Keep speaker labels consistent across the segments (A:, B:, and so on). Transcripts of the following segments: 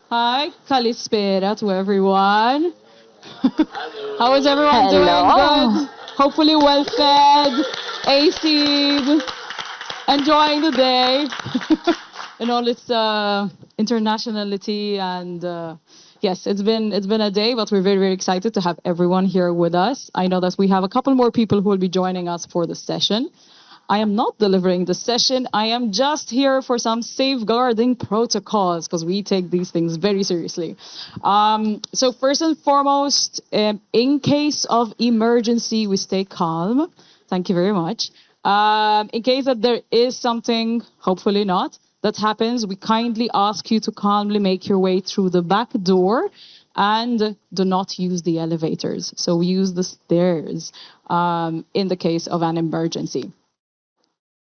A: Hi, Kalispera to everyone. How is everyone doing?
B: Hello.
A: Good. Hopefully well fed, AC, enjoying the day in all its internationality and yes, it's been a day, but we're very excited to have everyone here with us. I know that we have a couple more people who will be joining us for the session. I am not delivering the session. I am just here for some safeguarding protocols because we take these things very seriously. So first and foremost, in case of emergency, we stay calm. Thank you very much. In case that there is something, hopefully not, that happens, we kindly ask you to calmly make your way through the back door and do not use the elevators. So we use the stairs in the case of an emergency.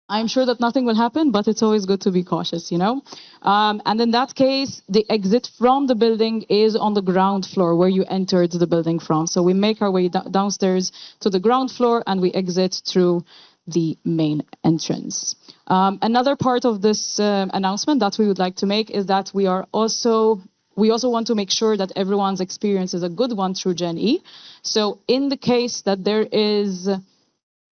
A: I'm sure that nothing will happen, but it's always good to be cautious. And in that case, the exit from the building is on the ground floor where you entered the building from. So we make our way downstairs to the ground floor and we exit through the main entrance. Another part of this announcement that we would like to make is that we also want to make sure that everyone's experience is a good one through Gen E. So in the case that there is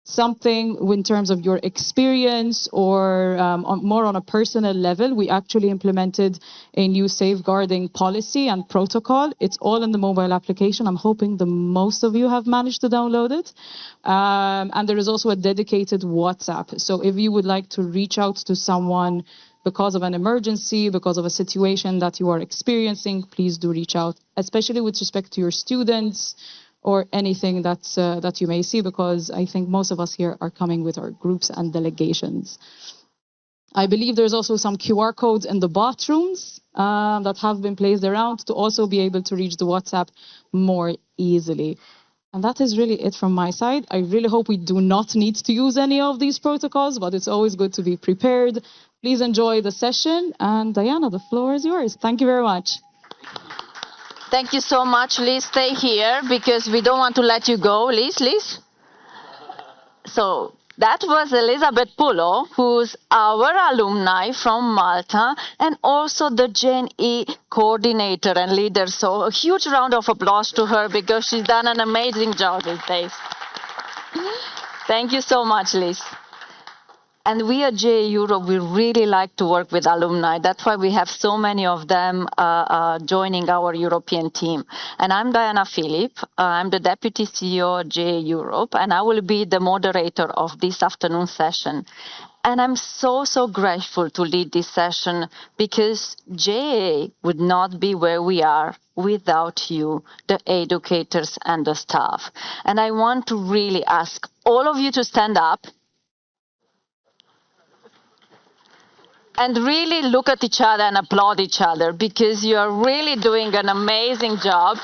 A: something in terms of your experience or more on a personal level, we actually implemented a new safeguarding policy and protocol. It's all in the mobile application. I'm hoping the most of you have managed to download it. And there is also a dedicated WhatsApp. So if you would like to reach out to someone because of an emergency, because of a situation that you are experiencing, please do reach out, especially with respect to your students, or anything that you may see, because I think most of us here are coming with our groups and delegations. I believe there's also some QR codes in the bathrooms that have been placed around to also be able to reach the WhatsApp more easily. And that is really it from my side. I really hope we do not need to use any of these protocols, but it's always good to be prepared. Please enjoy the session. And Diana, the floor is yours. Thank you very much.
B: Thank you so much, Liz. Stay here because we don't want to let you go. Liz. So that was Elizabeth Pulo, who's our alumni from Malta and also the Gen E coordinator and leader. So a huge round of applause to her because she's done an amazing job these days. Thank you so much, Liz. And we at JA Europe, we really like to work with alumni. That's why we have so many of them joining our European team. And I'm Diana Philip. I'm the Deputy CEO of JA Europe, and I will be the moderator of this afternoon session. And I'm so grateful to lead this session because JA would not be where we are without you, the educators and the staff. And I want to really ask all of you to stand up and really look at each other and applaud each other because you are really doing an amazing job.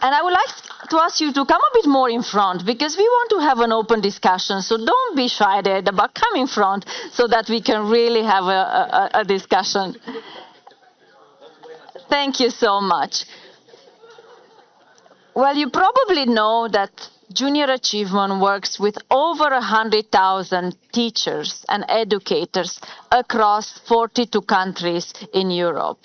B: And I would like to ask you to come a bit more in front because we want to have an open discussion. So don't be shy there, but come in front so that we can really have a discussion. Thank you so much. Well, you probably know that Junior Achievement works with over 100,000 teachers and educators across 42 countries in Europe.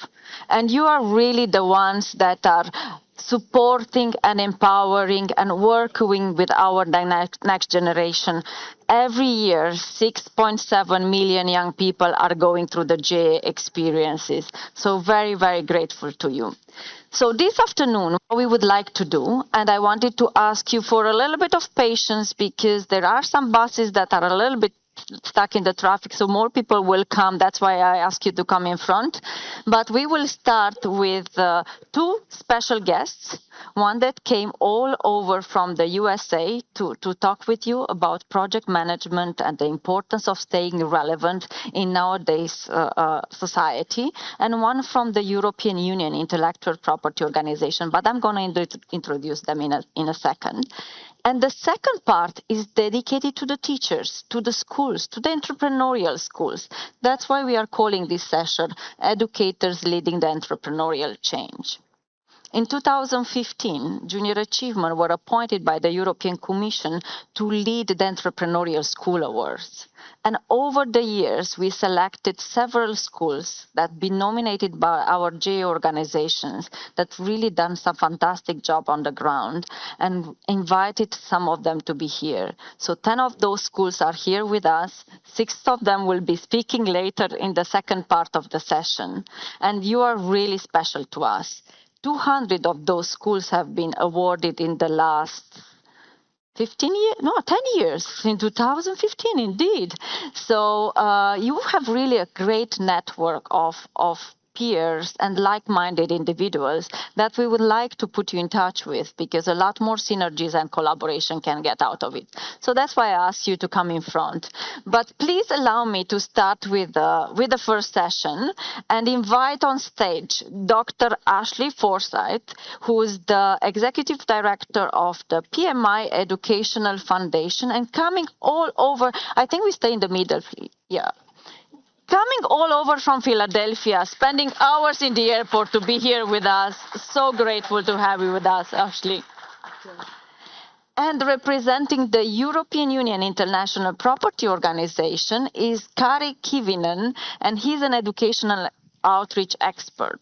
B: And you are really the ones that are supporting and empowering and working with our next generation. Every year, 6.7 million young people are going through the JA experiences. So very grateful to you. So this afternoon, what we would like to do, and I wanted to ask you for a little bit of patience because there are some buses that are a little bit stuck in the traffic, so more people will come. That's why I ask you to come in front. But we will start with two special guests, one that came all over from the USA to talk with you about project management and the importance of staying relevant in nowadays society, and one from the European Union Intellectual Property Organization. But I'm going to introduce them in a second. And the second part is dedicated to the teachers, to the schools, to the entrepreneurial schools. That's why we are calling this session Educators Leading the Entrepreneurial Change. In 2015, Junior Achievement were appointed by the European Commission to lead the Entrepreneurial School Awards. And over the years, we selected several schools that been nominated by our J organizations that really done some fantastic job on the ground and invited some of them to be here. So 10 of those schools are here with us. 6 of them will be speaking later in the second part of the session. And you are really special to us. 200 of those schools have been awarded in the last 15 years, no, 10 years, in 2015, indeed. So you have really a great network of peers and like-minded individuals that we would like to put you in touch with, because a lot more synergies and collaboration can get out of it. So that's why I asked you to come in front. But please allow me to start with the first session and invite on stage Dr. Ashley Forsyth, who is the Executive Director of the PMI Educational Foundation, and coming all over, I think we stay in the middle, yeah. Coming all over from Philadelphia, spending hours in the airport to be here with us. So grateful to have you with us, Ashley. And representing the European Union International Property Organization is Kari Kivinen, and he's an educational outreach expert.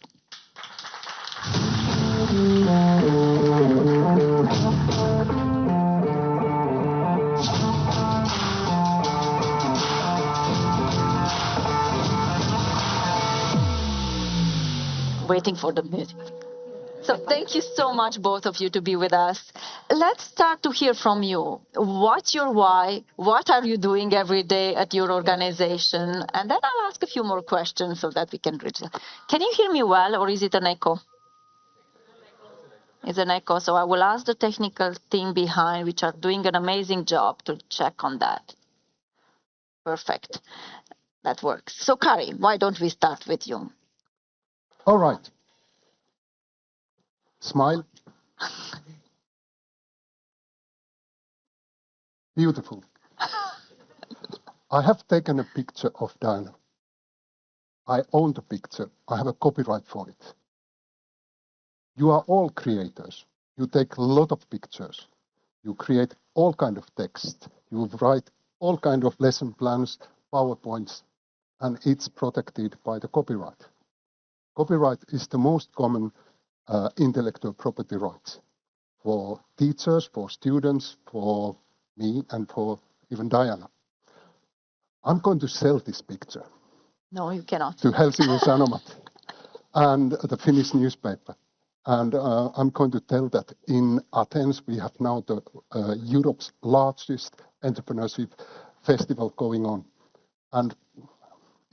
B: Waiting for the music. So thank you so much, both of you, to be with us. Let's start to hear from you. What's your why? What are you doing every day at your organization? And then I'll ask a few more questions so that we can reach. Can you hear me well, or is it an echo? It's an echo. So I will ask the technical team behind, which are doing an amazing job, to check on that. Perfect. That works. So Kari, why don't we start with you?
C: All right. Smile. Beautiful. I have taken a picture of Diana. I own the picture. I have a copyright for it. You are all creators. You take a lot of pictures. You create all kind of text. You write all kind of lesson plans, PowerPoints, and it's protected by the copyright. Copyright is the most common intellectual property rights for teachers, for students, for me, and for even Diana. I'm going to sell this picture.
B: No, you cannot.
C: To Helsingin Sanomat and the Finnish newspaper. And I'm going to tell that in Athens, we have now the Europe's largest entrepreneurship festival going on. And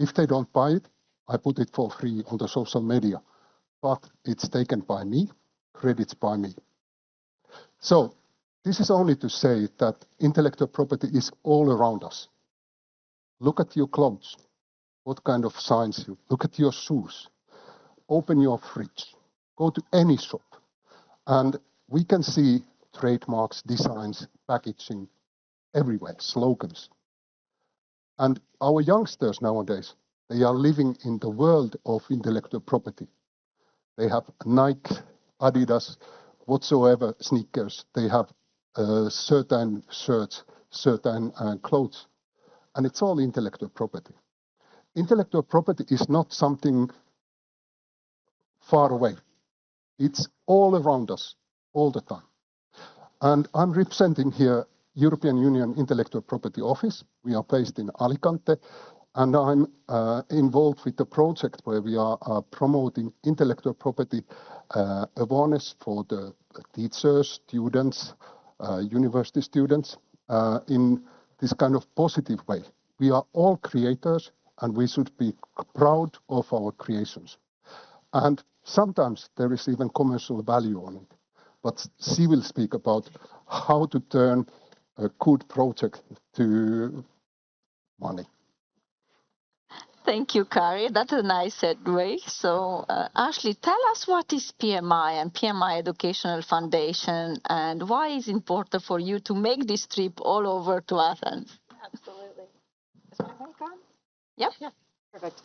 C: if they don't buy it, I put it for free on the social media. But it's taken by me, credits by me. So this is only to say that intellectual property is all around us. Look at your clothes. What kind of signs you look at your shoes. Open your fridge. Go to any shop. And we can see trademarks, designs, packaging everywhere, slogans. And our youngsters nowadays, they are living in the world of intellectual property. They have Nike, Adidas, whatsoever sneakers. They have certain shirts, certain clothes. And it's all intellectual property. Intellectual property is not something far away. It's all around us, all the time. And I'm representing here European Union Intellectual Property Office. We are based in Alicante. And I'm involved with the project where we are promoting intellectual property awareness for the teachers, students, university students in this kind of positive way. We are all creators and we should be proud of our creations. And sometimes there is even commercial value on it. But she will speak about how to turn a good project to money.
B: Thank you, Kari. That's a nice segue. So, Ashley, tell us what is PMI and PMI Educational Foundation, and why is it important for you to make this trip all over to Athens?
D: Absolutely. Is my mic on?
B: Yep.
D: Yeah, perfect.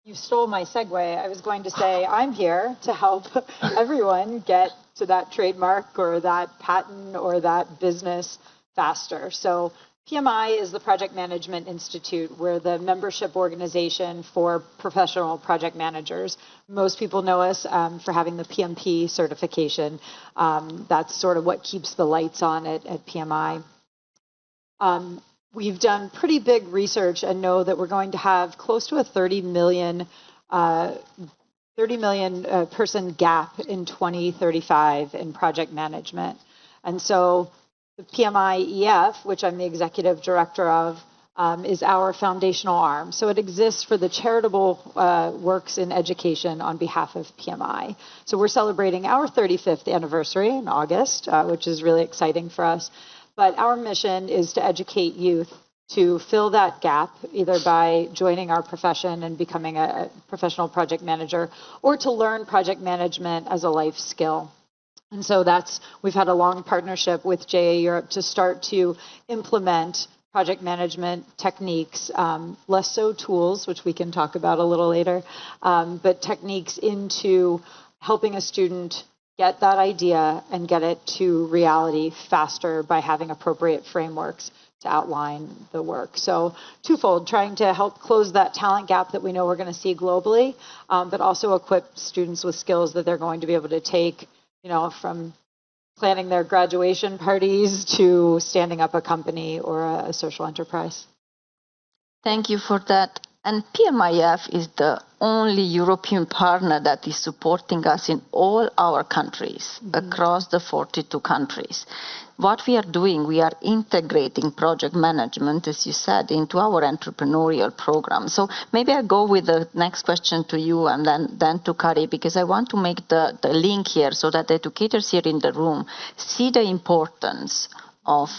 D: You stole my segue. I was going to say I'm here to help everyone get to that trademark or that patent or that business faster. So PMI is the Project Management Institute. We're the membership organization for professional project managers. Most people know us for having the PMP certification. That's sort of what keeps the lights on at PMI. We've done pretty big research and know that we're going to have close to a 30 million person gap in 2035 in project management. And so the PMI EF, which I'm the executive director of, is our foundational arm. So it exists for the charitable works in education on behalf of PMI. So we're celebrating our 35th anniversary in August, which is really exciting for us. But our mission is to educate youth to fill that gap, either by joining our profession and becoming a professional project manager, or to learn project management as a life skill. And so we've had a long partnership with JA Europe to start to implement project management techniques, less so tools, which we can talk about a little later, but techniques into helping a student get that idea and get it to reality faster by having appropriate frameworks to outline the work. So twofold, trying to help close that talent gap that we know we're going to see globally, but also equip students with skills that they're going to be able to take, from planning their graduation parties to standing up a company or a social enterprise.
B: Thank you for that. And PMIF is the only European partner that is supporting us in all our countries, across the 42 countries. What we are doing, we are integrating project management, as you said, into our entrepreneurial program. So maybe I'll go with the next question to you and then to Kari, because I want to make the link here so that the educators here in the room see the importance of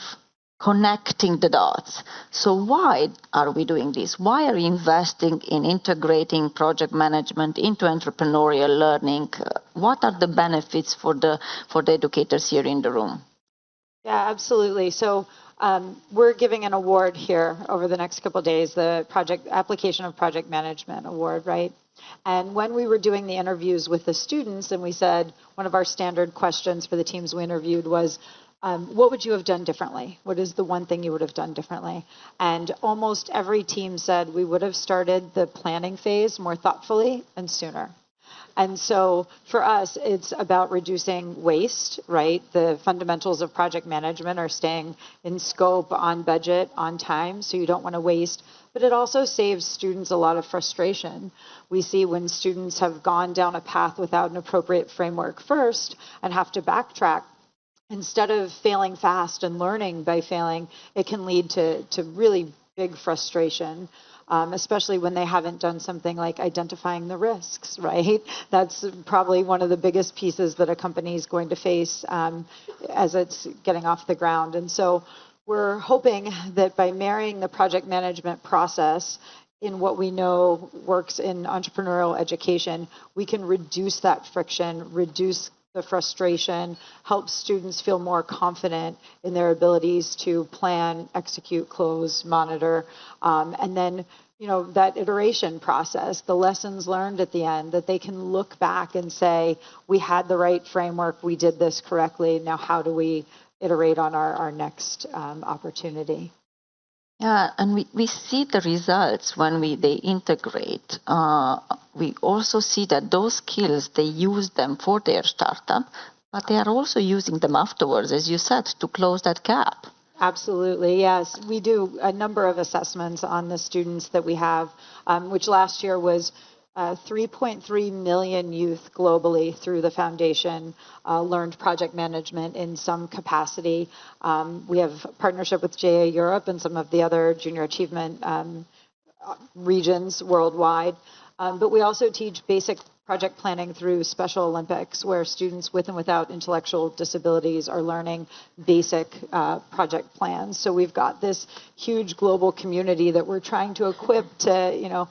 B: connecting the dots. So why are we doing this? Why are we investing in integrating project management into entrepreneurial learning? What are the benefits for the educators here in the room?
D: Yeah, absolutely. So we're giving an award here over the next couple of days, the Application of Project Management Award, right? And when we were doing the interviews with the students, and we said one of our standard questions for the teams we interviewed was, what would you have done differently? What is the one thing you would have done differently? And almost every team said we would have started the planning phase more thoughtfully and sooner. And so for us, it's about reducing waste, right? The fundamentals of project management are staying in scope, on budget, on time, so you don't want to waste. But it also saves students a lot of frustration. We see when students have gone down a path without an appropriate framework first and have to backtrack, instead of failing fast and learning by failing, it can lead to really big frustration, especially when they haven't done something like identifying the risks, right? That's probably one of the biggest pieces that a company is going to face as it's getting off the ground. And so we're hoping that by marrying the project management process in what we know works in entrepreneurial education, we can reduce that friction, reduce the frustration, help students feel more confident in their abilities to plan, execute, close, monitor, and then that iteration process, the lessons learned at the end, that they can look back and say, we had the right framework, we did this correctly, now how do we iterate on our next opportunity?
B: Yeah, and we see the results when they integrate. We also see that those skills, they use them for their startup, but they are also using them afterwards, as you said, to close that gap.
D: Absolutely, yes. We do a number of assessments on the students that we have, which last year was 3.3 million youth globally through the foundation learned project management in some capacity. We have a partnership with JA Europe and some of the other junior achievement regions worldwide. But we also teach basic project planning through Special Olympics, where students with and without intellectual disabilities are learning basic project plans. So we've got this huge global community that we're trying to equip to,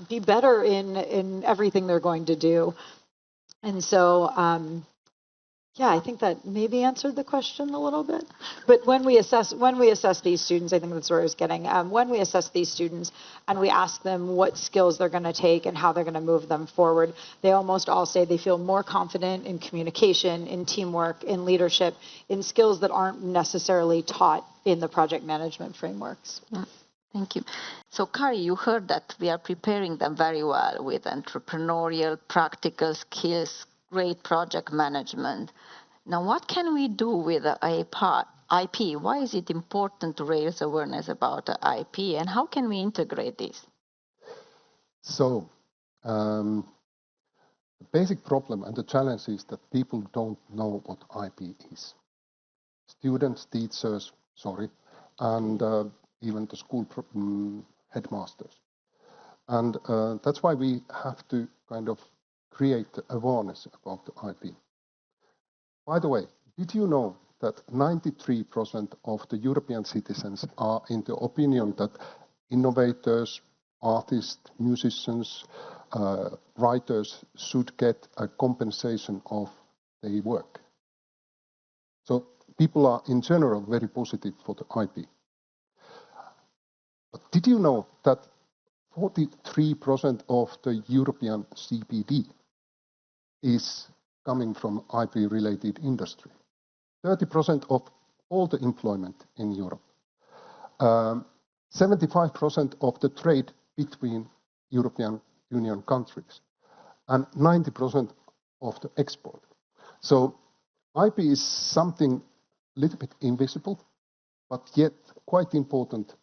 D: be better in everything they're going to do. And so Yeah, I think that maybe answered the question a little bit. But when we assess these students, I think that's where I was getting. When we assess these students and we ask them what skills they're going to take and how they're going to move them forward, they almost all say they feel more confident in communication, in teamwork, in leadership, in skills that aren't necessarily taught in the project management frameworks.
B: Yeah. Thank you. So, Kari, you heard that we are preparing them very well with entrepreneurial, practical skills, great project management. Now, what can we do with the IP? Why is it important to raise awareness about the IP, and how can we integrate this?
C: So, the basic problem and the challenge is that people don't know what IP is. Students, teachers, and even the school headmasters. And that's why we have to kind of create awareness about the IP. By the way, did you know that 93% of the European citizens are in the opinion that innovators, artists, musicians, writers should get a compensation of their work? So people are in general very positive for the IP. But did you know that 43% of the European CPD is coming from IP-related industry? 30% of all the employment in Europe. 75% of the trade between European Union countries. And 90% of the export. So IP is something a little bit invisible, but yet quite important.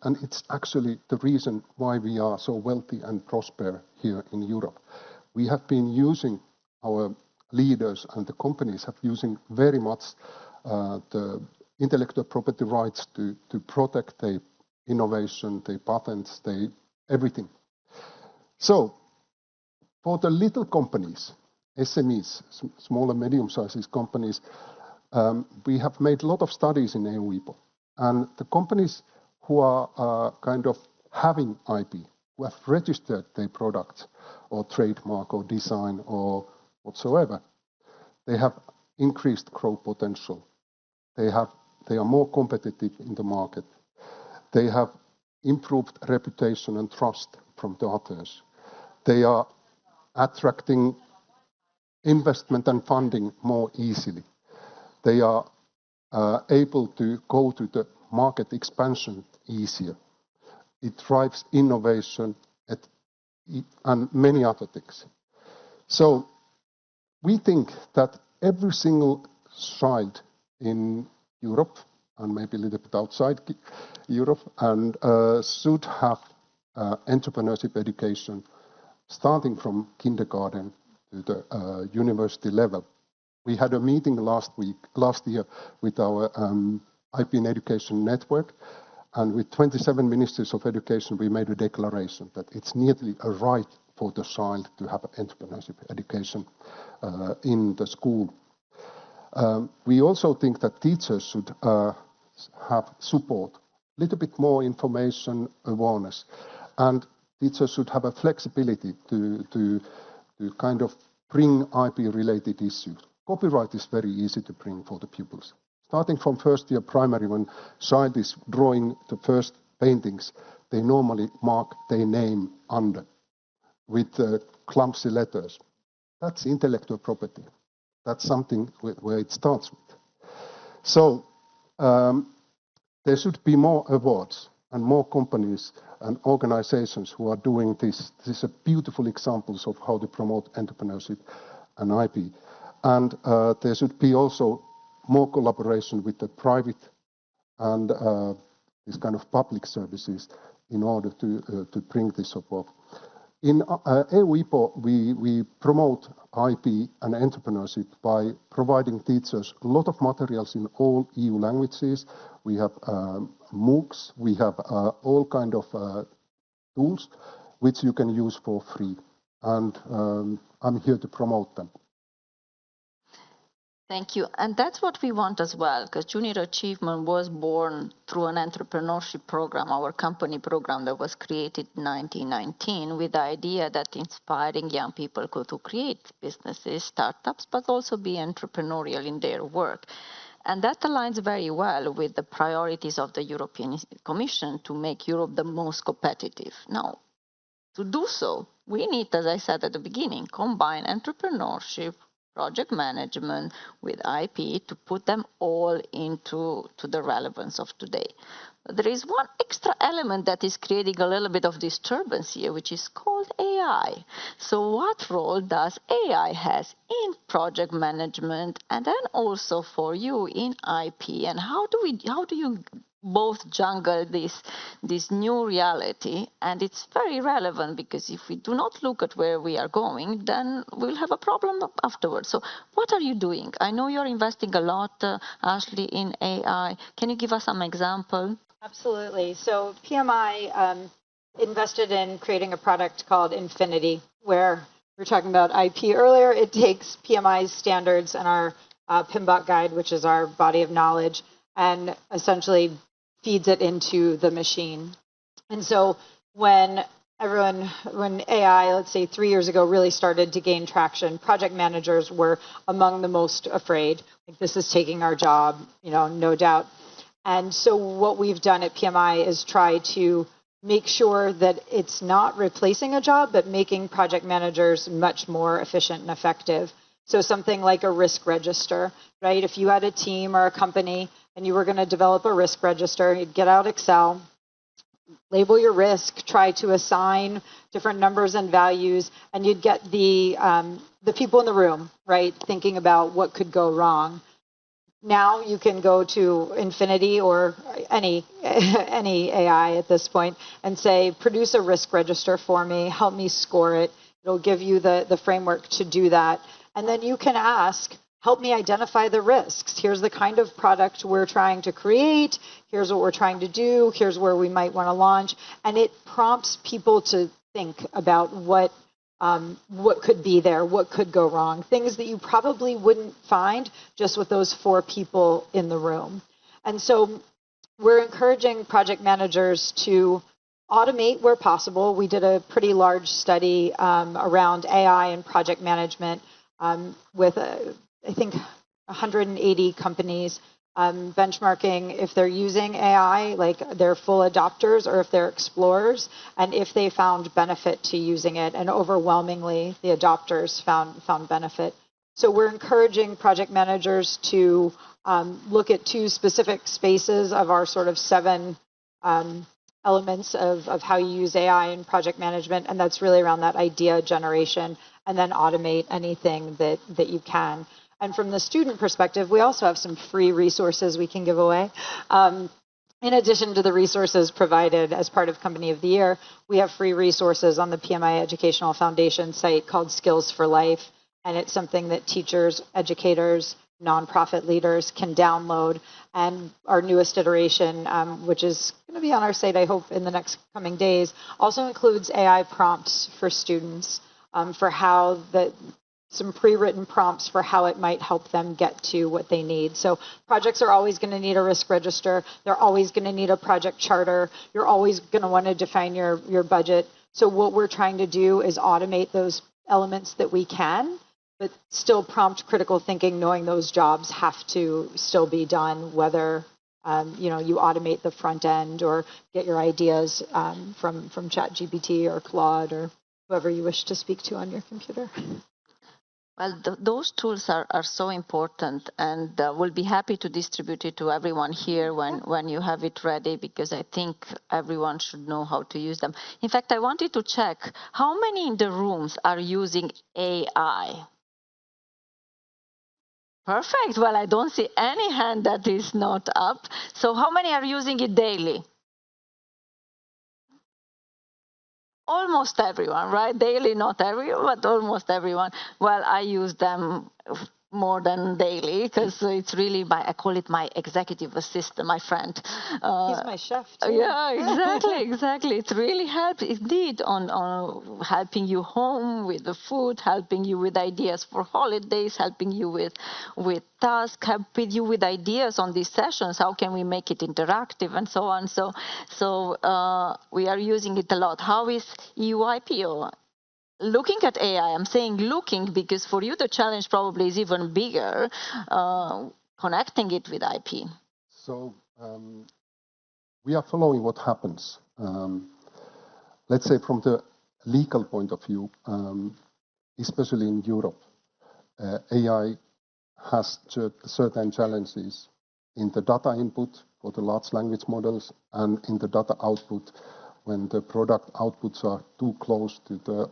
C: And it's actually the reason why we are so wealthy and prosper here in Europe. We have been using, our leaders and the companies have using very much the intellectual property rights to protect their innovation, their patents, their everything. So for the little companies, SMEs, small and medium-sized companies, we have made a lot of studies in EU-IPO. And the companies who are kind of having IP, who have registered their products or trademark or design or whatsoever, they have increased growth potential. They are more competitive in the market. They have improved reputation and trust from the others. They are attracting investment and funding more easily. They are able to go to the market expansion easier. It drives innovation and many other things. So we think that every single child in Europe, and maybe a little bit outside Europe, and should have entrepreneurship education starting from kindergarten to the university level. We had a meeting last year with our IP in Education network, and with 27 ministers of education, we made a declaration that it's nearly a right for the child to have entrepreneurship education in the school. We also think that teachers should have support, a little bit more information, awareness, and teachers should have a flexibility to kind of bring IP-related issues. Copyright is very easy to bring for the pupils. Starting from first year primary, when child is drawing the first paintings, they normally mark their name under with clumsy letters. That's intellectual property. That's something where it starts with. So there should be more awards and more companies and organizations who are doing this. This is a beautiful example of how to promote entrepreneurship and IP. And there should be also more collaboration with the private and this kind of public services in order to bring this above. In EU-IPO, we promote IP and entrepreneurship by providing teachers a lot of materials in all EU languages. We have MOOCs, we have all kind of tools which you can use for free. And I'm here to promote them.
B: Thank you. And that's what we want as well, because Junior Achievement was born through an entrepreneurship program, our company program that was created in 1919 with the idea that inspiring young people to create businesses, startups, but also be entrepreneurial in their work. And that aligns very well with the priorities of the European Commission to make Europe the most competitive. Now, to do so, we need, as I said at the beginning, combine entrepreneurship, project management with IP to put them all into the relevance of today. There is one extra element that is creating a little bit of disturbance here, which is called AI. So what role does AI has in project management and then also for you in IP? And how do you both jungle this new reality? And it's very relevant because if we do not look at where we are going, then we'll have a problem afterwards. So what are you doing? I know you're investing a lot, Ashley, in AI. Can you give us some example?
D: Absolutely. So PMI invested in creating a product called Infinity, where we were talking about IP earlier. It takes PMI's standards and our PMBOK guide, which is our body of knowledge, and essentially feeds it into the machine. And so when AI, let's say 3 years ago, really started to gain traction, project managers were among the most afraid. Like, this is taking our job, no doubt. And so what we've done at PMI is try to make sure that it's not replacing a job, but making project managers much more efficient and effective. So something like a risk register, right? If you had a team or a company and you were going to develop a risk register, you'd get out Excel, label your risk, try to assign different numbers and values, and you'd get the people in the room, right, thinking about what could go wrong. Now you can go to Infinity or any AI at this point and say, produce a risk register for me, help me score it. It'll give you the framework to do that. And then you can ask, help me identify the risks. Here's the kind of product we're trying to create. Here's what we're trying to do. Here's where we might want to launch. And it prompts people to think about what could be there, what could go wrong, things that you probably wouldn't find just with those 4 people in the room. And so we're encouraging project managers to automate where possible. We did a pretty large study around AI and project management with, I think, 180 companies, benchmarking if they're using AI, like they're full adopters or if they're explorers, and if they found benefit to using it. And overwhelmingly, the adopters found benefit. So we're encouraging project managers to look at 2 specific spaces of our sort of 7 elements of how you use AI in project management, and that's really around that idea generation, and then automate anything that you can. And from the student perspective, we also have some free resources we can give away. In addition to the resources provided as part of Company of the Year, we have free resources on the PMI Educational Foundation site called Skills for Life. And it's something that teachers, educators, nonprofit leaders can download. And our newest iteration, which is going to be on our site, I hope, in the next coming days, also includes AI prompts for students for how some pre-written prompts for how it might help them get to what they need. So projects are always going to need a risk register. They're always going to need a project charter. You're always going to want to define your budget. So what we're trying to do is automate those elements that we can, but still prompt critical thinking, knowing those jobs have to still be done, whether you automate the front end or get your ideas from ChatGPT or Claude or whoever you wish to speak to on your computer.
B: Well, those tools are so important, and we'll be happy to distribute it to everyone here when you have it ready, because I think everyone should know how to use them. In fact, I wanted to check how many in the rooms are using AI. Perfect. Well, I don't see any hand that is not up. So how many are using it daily? Almost everyone, right? Daily, not everyone, but almost everyone. Well, I use them more than daily, because it's really I call it my executive assistant, my friend.
D: He's my chef too.
B: Yeah, exactly. It really helps indeed on helping you home with the food, helping you with ideas for holidays, helping you with tasks, helping you with ideas on these sessions. How can we make it interactive and so on? So we are using it a lot. How is EUIPO looking at AI? I'm saying looking because for you the challenge probably is even bigger, connecting it with IP.
C: So we are following what happens. Let's say from the legal point of view, especially in Europe, AI has certain challenges in the data input for the large language models and in the data output when the product outputs are too close to the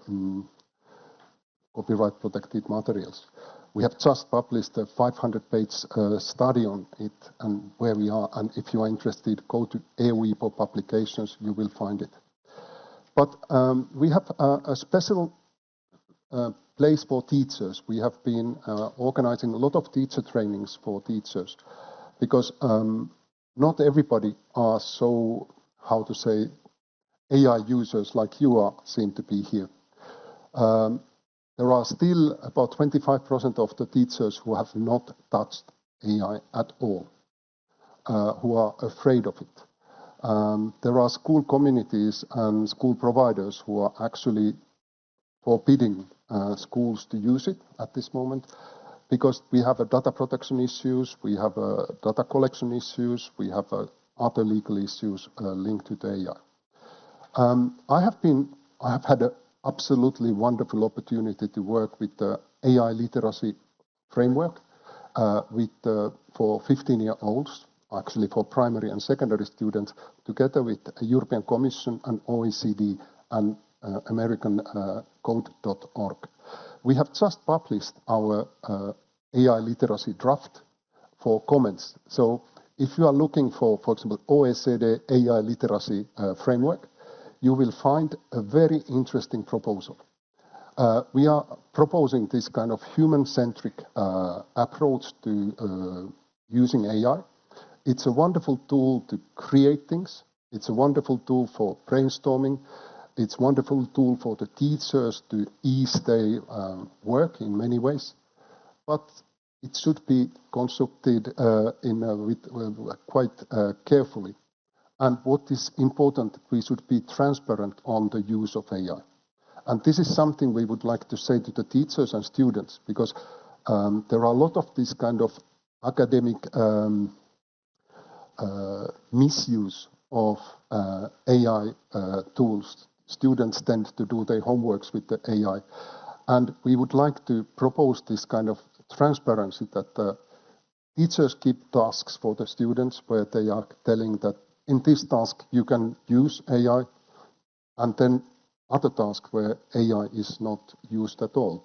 C: copyright protected materials. We have just published a 500-page study on it and where we are. And if you are interested, go to EUIPO publications, you will find it. But we have a special place for teachers. We have been organizing a lot of teacher trainings for teachers because not everybody are so, how to say, AI users like you are, seem to be here. There are still about 25% of the teachers who have not touched AI at all, who are afraid of it. There are school communities and school providers who are actually forbidding schools to use it at this moment because we have data protection issues, we have data collection issues, we have other legal issues linked to the AI. I have had an absolutely wonderful opportunity to work with the AI literacy framework for 15-year-olds, actually for primary and secondary students, together with the European Commission and OECD and American Code.org. We have just published our AI literacy draft for comments. So if you are looking for example, OECD AI literacy framework, you will find a very interesting proposal. We are proposing this kind of human-centric approach to using AI. It's a wonderful tool to create things. It's a wonderful tool for brainstorming. It's a wonderful tool for the teachers to ease their work in many ways. But it should be constructed quite carefully. And what is important, we should be transparent on the use of AI. And this is something we would like to say to the teachers and students, because there are a lot of this kind of academic misuse of AI tools. Students tend to do their homeworks with the AI. And we would like to propose this kind of transparency that teachers keep tasks for the students where they are telling that in this task you can use AI, and then other tasks where AI is not used at all.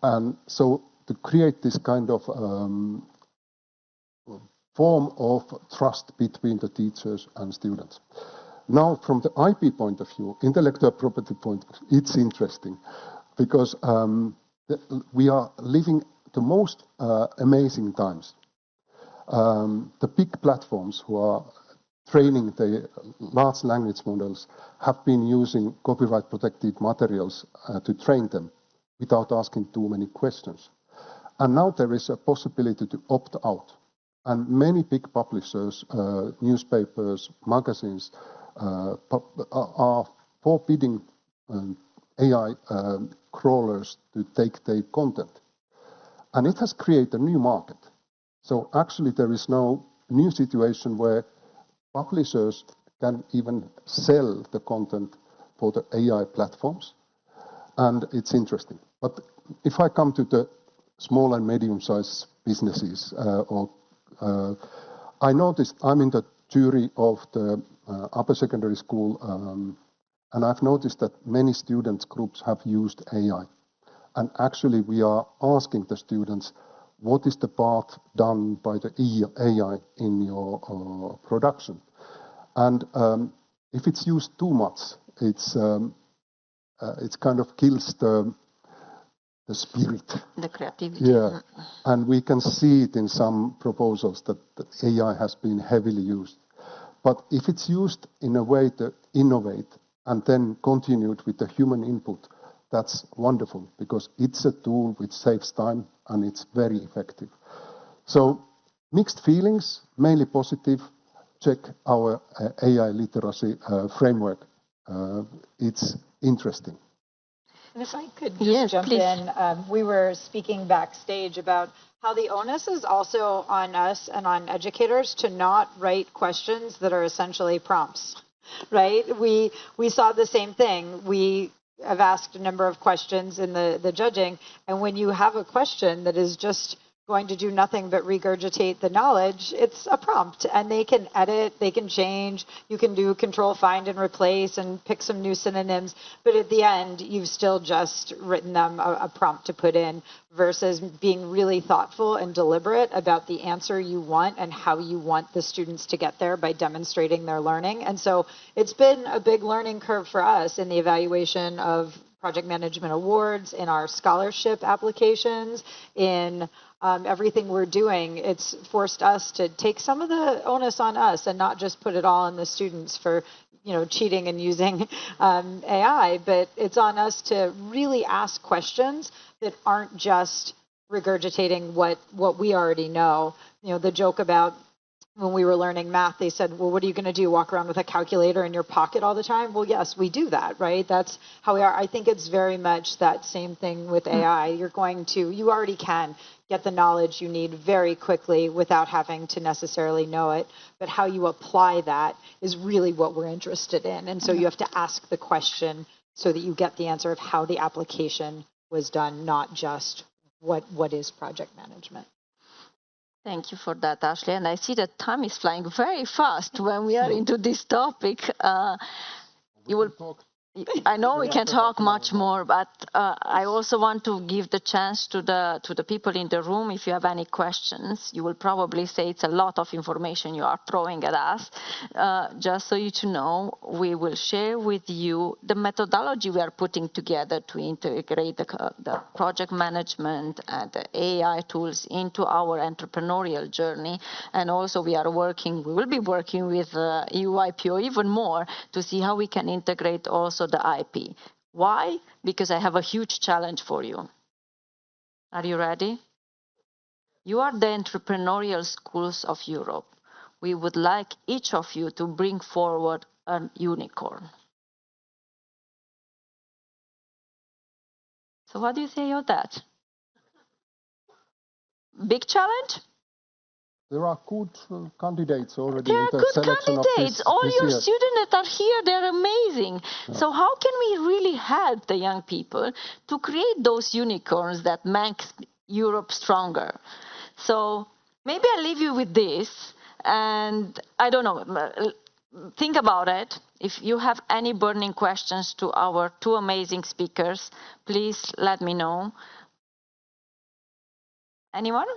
C: And so to create this kind of form of trust between the teachers and students. Now, from the IP point of view, intellectual property point of view, it's interesting because we are living the most amazing times. The big platforms who are training the large language models have been using copyright protected materials to train them without asking too many questions. And now there is a possibility to opt out. And many big publishers, newspapers, magazines, are forbidding AI crawlers to take their content. And it has created a new market. So actually there is now a new situation where publishers can even sell the content for the AI platforms. And it's interesting. But if I come to the small and medium-sized businesses, I noticed I'm in the jury of the upper secondary school, and I've noticed that many students groups have used AI. And actually we are asking the students, what is the part done by the AI in your production? And if it's used too much, it's kind of kills the spirit.
B: The creativity.
C: Yeah. And we can see it in some proposals that AI has been heavily used. But if it's used in a way to innovate and then continued with the human input, that's wonderful because it's a tool which saves time and it's very effective. So mixed feelings, mainly positive. Check our AI literacy framework. It's interesting.
D: And if I could just
B: Yes,
D: jump
B: please.
D: in, we were speaking backstage about how the onus is also on us and on educators to not write questions that are essentially prompts, right? We saw the same thing. We have asked a number of questions in the judging, and when you have a question that is just going to do nothing but regurgitate the knowledge, it's a prompt, and they can edit, they can change, you can do control, find, and replace, and pick some new synonyms, but at the end, you've still just written them a prompt to put in, versus being really thoughtful and deliberate about the answer you want and how you want the students to get there by demonstrating their learning. And so it's been a big learning curve for us in the evaluation of project management awards, in our scholarship applications, in everything we're doing. It's forced us to take some of the onus on us and not just put it all on the students for cheating and using AI, but it's on us to really ask questions that aren't just regurgitating what we already know. The joke about when we were learning math, they said, well, what are you going to do? Walk around with a calculator in your pocket all the time? Well, yes, we do that, right? That's how we are. I think it's very much that same thing with AI. You already can get the knowledge you need very quickly without having to necessarily know it. But how you apply that is really what we're interested in. And so you have to ask the question so that you get the answer of how the application was done, not just what is project management.
B: Thank you for that, Ashley. And I see that time is flying very fast when we are into this topic. You will
C: Talk.
B: I know we can talk much more, but I also want to give the chance to the people in the room. If you have any questions, you will probably say it's a lot of information you are throwing at us. Just so you to know, we will share with you the methodology we are putting together to integrate the project management and the AI tools into our entrepreneurial journey. And also we will be working with EUIPO even more to see how we can integrate also the IP. Why? Because I have a huge challenge for you. Are you ready? You are the entrepreneurial schools of Europe. We would like each of you to bring forward a unicorn. So what do you say of that? Big challenge?
C: There are good candidates already
B: There
C: in
B: are
C: the
B: good
C: selection
B: candidates.
C: of
B: All
C: this
B: your
C: year.
B: students that are here, they're amazing. Yeah. So how can we really help the young people to create those unicorns that make Europe stronger? So maybe I'll leave you with this. And I don't know, think about it. If you have any burning questions to our two amazing speakers, please let me know. Anyone?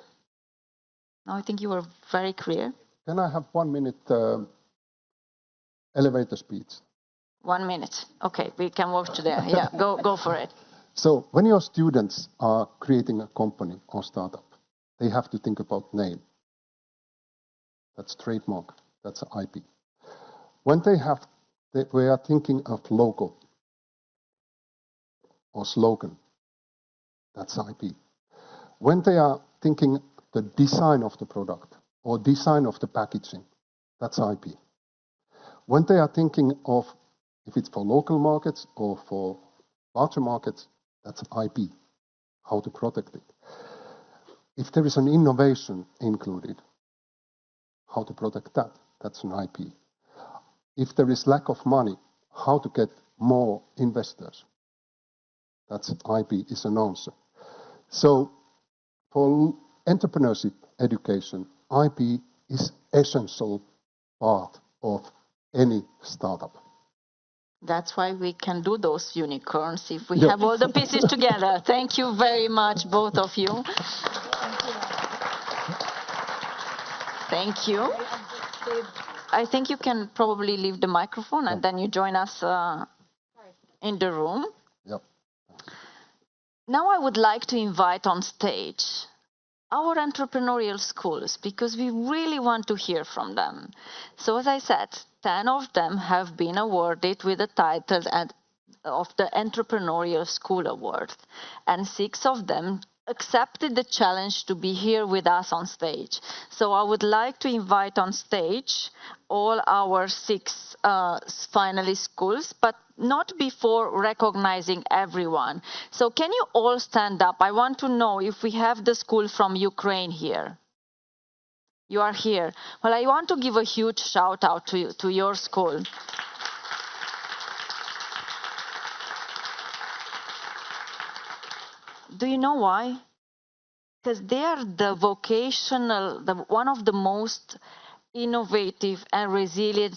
B: No, I think you were very clear.
C: Can I have 1 minute elevator speech?
B: 1 minute. Okay, we can work together. Yeah, go for it.
C: So when your students are creating a company or startup, they have to think about name. That's trademark. That's IP. When they are thinking of logo or slogan, that's IP. When they are thinking the design of the product or design of the packaging, that's IP. When they are thinking of if it's for local markets or for larger markets, that's IP, how to protect it. If there is an innovation included, how to protect that, that's an IP. If there is lack of money, how to get more investors, that's IP is an answer. So for entrepreneurship education, IP is essential part of any startup.
B: That's why we can do those unicorns if we have all the pieces together. Thank you very much, both of you. Thank you. I think you can probably leave the microphone and then you join us in the room.
C: Yep.
B: Now I would like to invite on stage our entrepreneurial schools, because we really want to hear from them. So as I said, 10 of them have been awarded with the title of the Entrepreneurial School Award, and 6 of them accepted the challenge to be here with us on stage. So I would like to invite on stage all our 6 finalist schools, but not before recognizing everyone. So can you all stand up? I want to know if we have the school from Ukraine here. You are here. Well, I want to give a huge shout out to your school. Do you know why? Because they are the one of the most innovative and resilient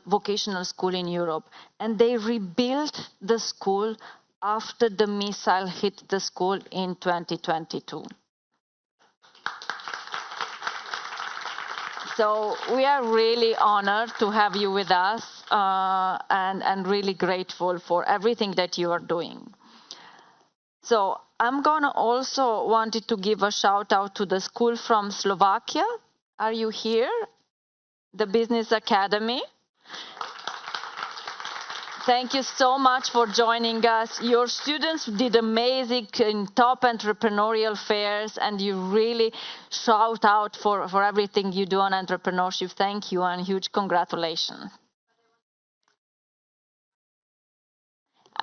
B: vocational school in Europe. And they rebuilt the school after the missile hit the school in 2022. So we are really honored to have you with us and really grateful for everything that you are doing. So I'm gonna also wanted to give a shout out to the school from Slovakia. Are you here? The Business Academy. Thank you so much for joining us. Your students did amazing in top entrepreneurial fairs, and you really shout out for everything you do on entrepreneurship. Thank you and huge congratulations.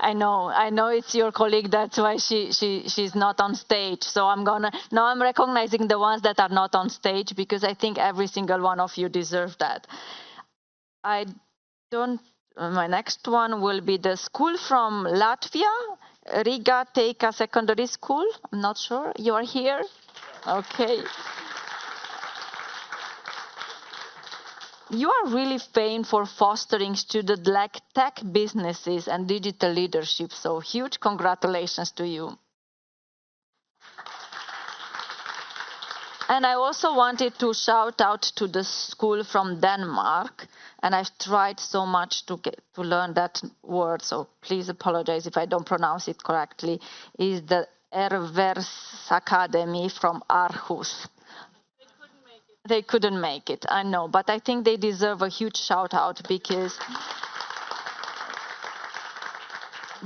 B: I know it's your colleague, that's why she's not on stage. So now I'm recognizing the ones that are not on stage, because I think every single one of you deserve that. My next one will be the school from Latvia, Riga Teika Secondary School. I'm not sure. You are here? Okay. You are really famed for fostering student-led tech businesses and digital leadership, so huge congratulations to you. And I also wanted to shout out to the school from Denmark, and I've tried so much to learn that word, so please apologize if I don't pronounce it correctly, is the Ervers Academy from Aarhus. They couldn't make it, I know, but I think they deserve a huge shout out, because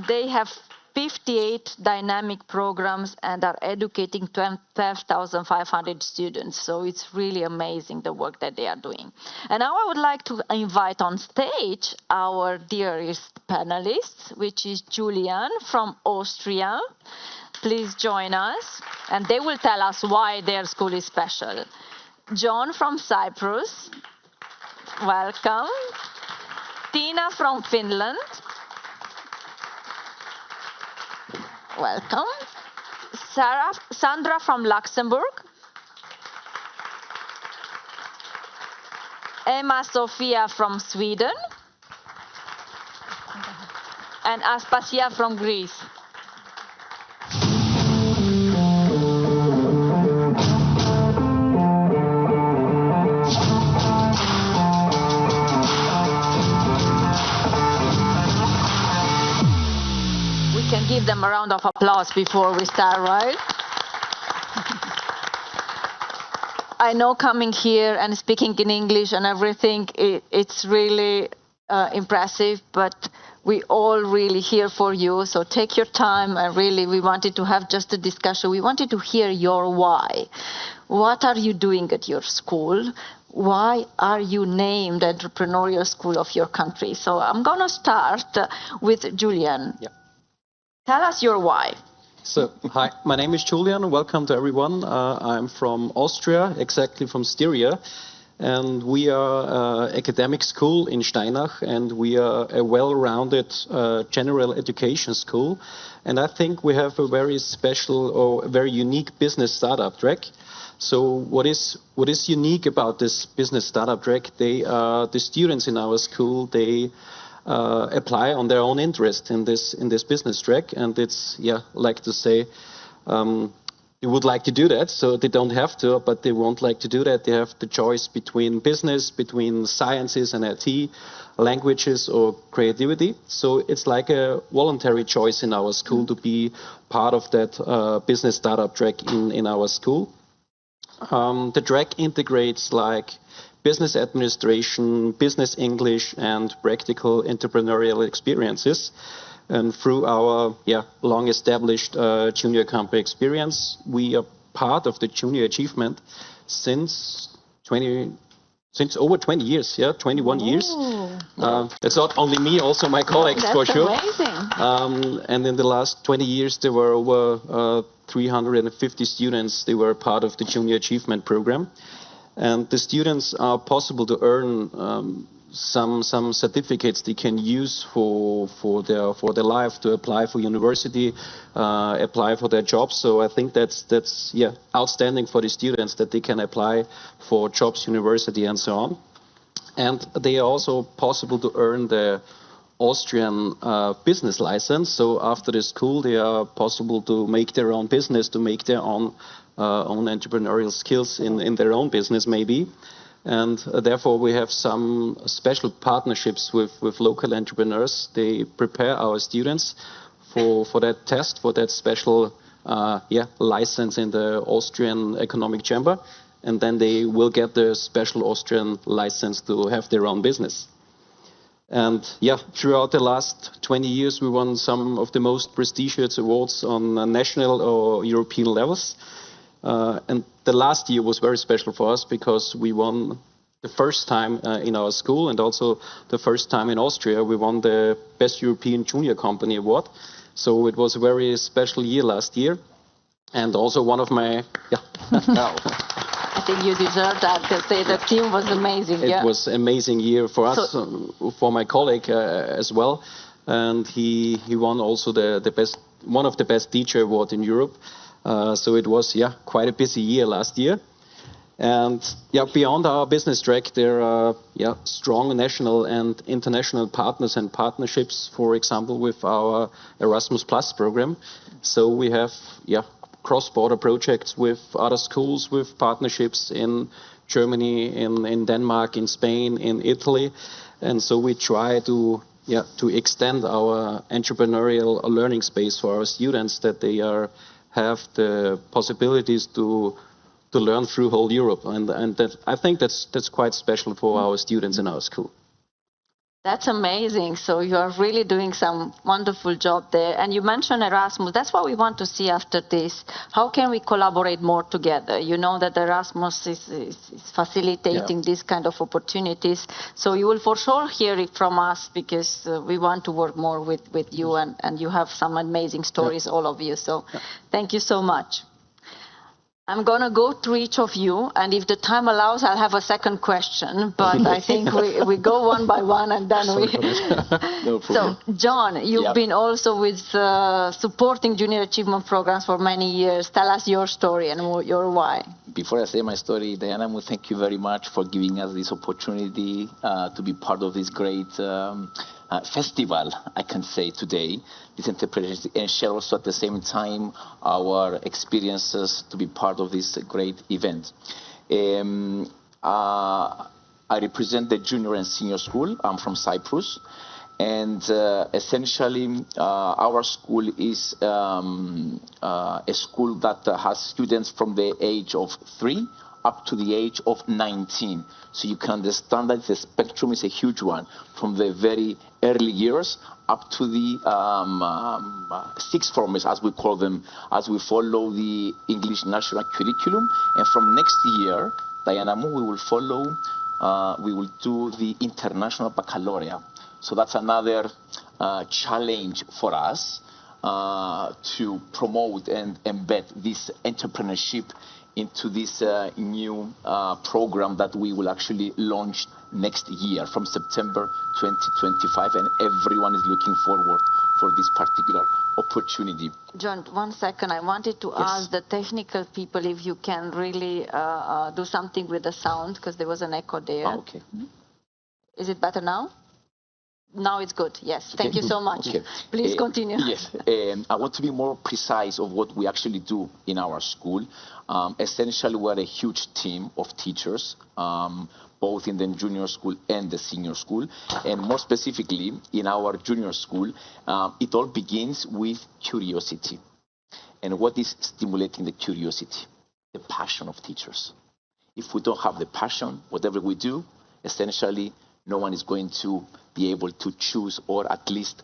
B: they have 58 dynamic programs and are educating 12,500 students. So it's really amazing the work that they are doing. And now I would like to invite on stage our dearest panelists, which is Julian from Austria. Please join us, and they will tell us why their school is special. John from Cyprus, welcome. Tina from Finland, welcome. Sandra from Luxembourg. Emma Sofia from Sweden. And Aspasia from Greece. Give them a round of applause before we start, right? I know coming here and speaking in English and everything, it's really impressive, but we all really here for you, so take your time. And really, we wanted to have just a discussion. We wanted to hear your why. What are you doing at your school? Why are you named Entrepreneurial School of your country? So I'm gonna start with Julian.
E: Yeah.
B: Tell us your why.
E: So, hi, my name is Julian. Welcome to everyone. I'm from Austria, exactly from Styria. And we are an academic school in Steinach, and we are a well-rounded general education school. And I think we have a very special or very unique business startup track. So what is unique about this business startup track? The students in our school, they apply on their own interest in this business track, and it's like to say they would like to do that, so they don't have to, but they won't like to do that. They have the choice between business, between sciences and IT, languages or creativity. So it's like a voluntary choice in our school to be part of that business startup track in our school. The track integrates like business administration, business English, and practical entrepreneurial experiences. And through our long-established junior company experience, we are part of the junior achievement since over 20 years, 21 years. It's not only me, also my colleagues for sure.
B: Amazing.
E: And in the last 20 years, there were over 350 students. They were part of the Junior Achievement Program. And the students are possible to earn some certificates they can use for their life, to apply for university, apply for their jobs. So I think that's outstanding for the students that they can apply for jobs, university, and so on. And they are also possible to earn the Austrian business license. So after the school, they are possible to make their own business, to make their own entrepreneurial skills in their own business, maybe. And therefore, we have some special partnerships with local entrepreneurs. They prepare our students for that test, for that special license in the Austrian Economic Chamber. And then they will get the special Austrian license to have their own business. And throughout the last 20 years, we won some of the most prestigious awards on national or European levels. And the last year was very special for us because we won the first time in our school, and also the first time in Austria, we won the Best European Junior Company Award. So it was a very special year last year. And also one of my,
B: I think you deserve that because the team was amazing.
E: It was an amazing year for us, for my colleague as well. And he won also one of the best teacher award in Europe. So it was, quite a busy year last year. And beyond our business track, there are strong national and international partners and partnerships, for example, with our Erasmus Plus program. So we have cross-border projects with other schools, with partnerships in Germany, in Denmark, in Spain, in Italy. And so we try to extend our entrepreneurial learning space for our students, that they have the possibilities to learn through whole Europe, and that, I think that's quite special for our students in our school.
B: That's amazing. So you are really doing some wonderful job there. And you mentioned Erasmus. That's what we want to see after this. How can we collaborate more together? You know that Erasmus is facilitating these kind of opportunities. So you will for sure hear it from us, because we want to work more with you, and you have some amazing stories, all of you. So thank you so much. I'm going to go through each of you, and if the time allows, I'll have a second question, but I think we go one by one, and then
F: No problem.
B: So, John, you've been also with supporting junior achievement programs for many years. Tell us your story and your why.
F: Before I say my story, Diana, thank you very much for giving us this opportunity to be part of this great festival, I can say today, this entrepreneurship, and share also at the same time our experiences to be part of this great event. I represent the junior and senior school. I'm from Cyprus, and essentially our school is a school that has students from the age of 3 up to the age of 19. So you can understand that the spectrum is a huge one, from the very early years up to the sixth formers, as we call them, as we follow the English national curriculum. And from next year, Diana, we will follow, we will do the international baccalaureate. So that's another challenge for us to promote and embed this entrepreneurship into this new program that we will actually launch next year from September 2025, and everyone is looking forward for this particular opportunity.
B: John, 1 second. I wanted to ask the technical people if you can really do something with the sound, because there was an echo there.
F: Oh, okay.
B: Is it better now? Now it's good. Yes. Thank you so much.
F: Okay.
B: Please continue.
F: Yes. I want to be more precise of what we actually do in our school. Essentially, we're a huge team of teachers, both in the junior school and the senior school. And more specifically, in our junior school, it all begins with curiosity. And what is stimulating the curiosity? the passion of teachers. If we don't have the passion, whatever we do, essentially, no one is going to be able to choose or at least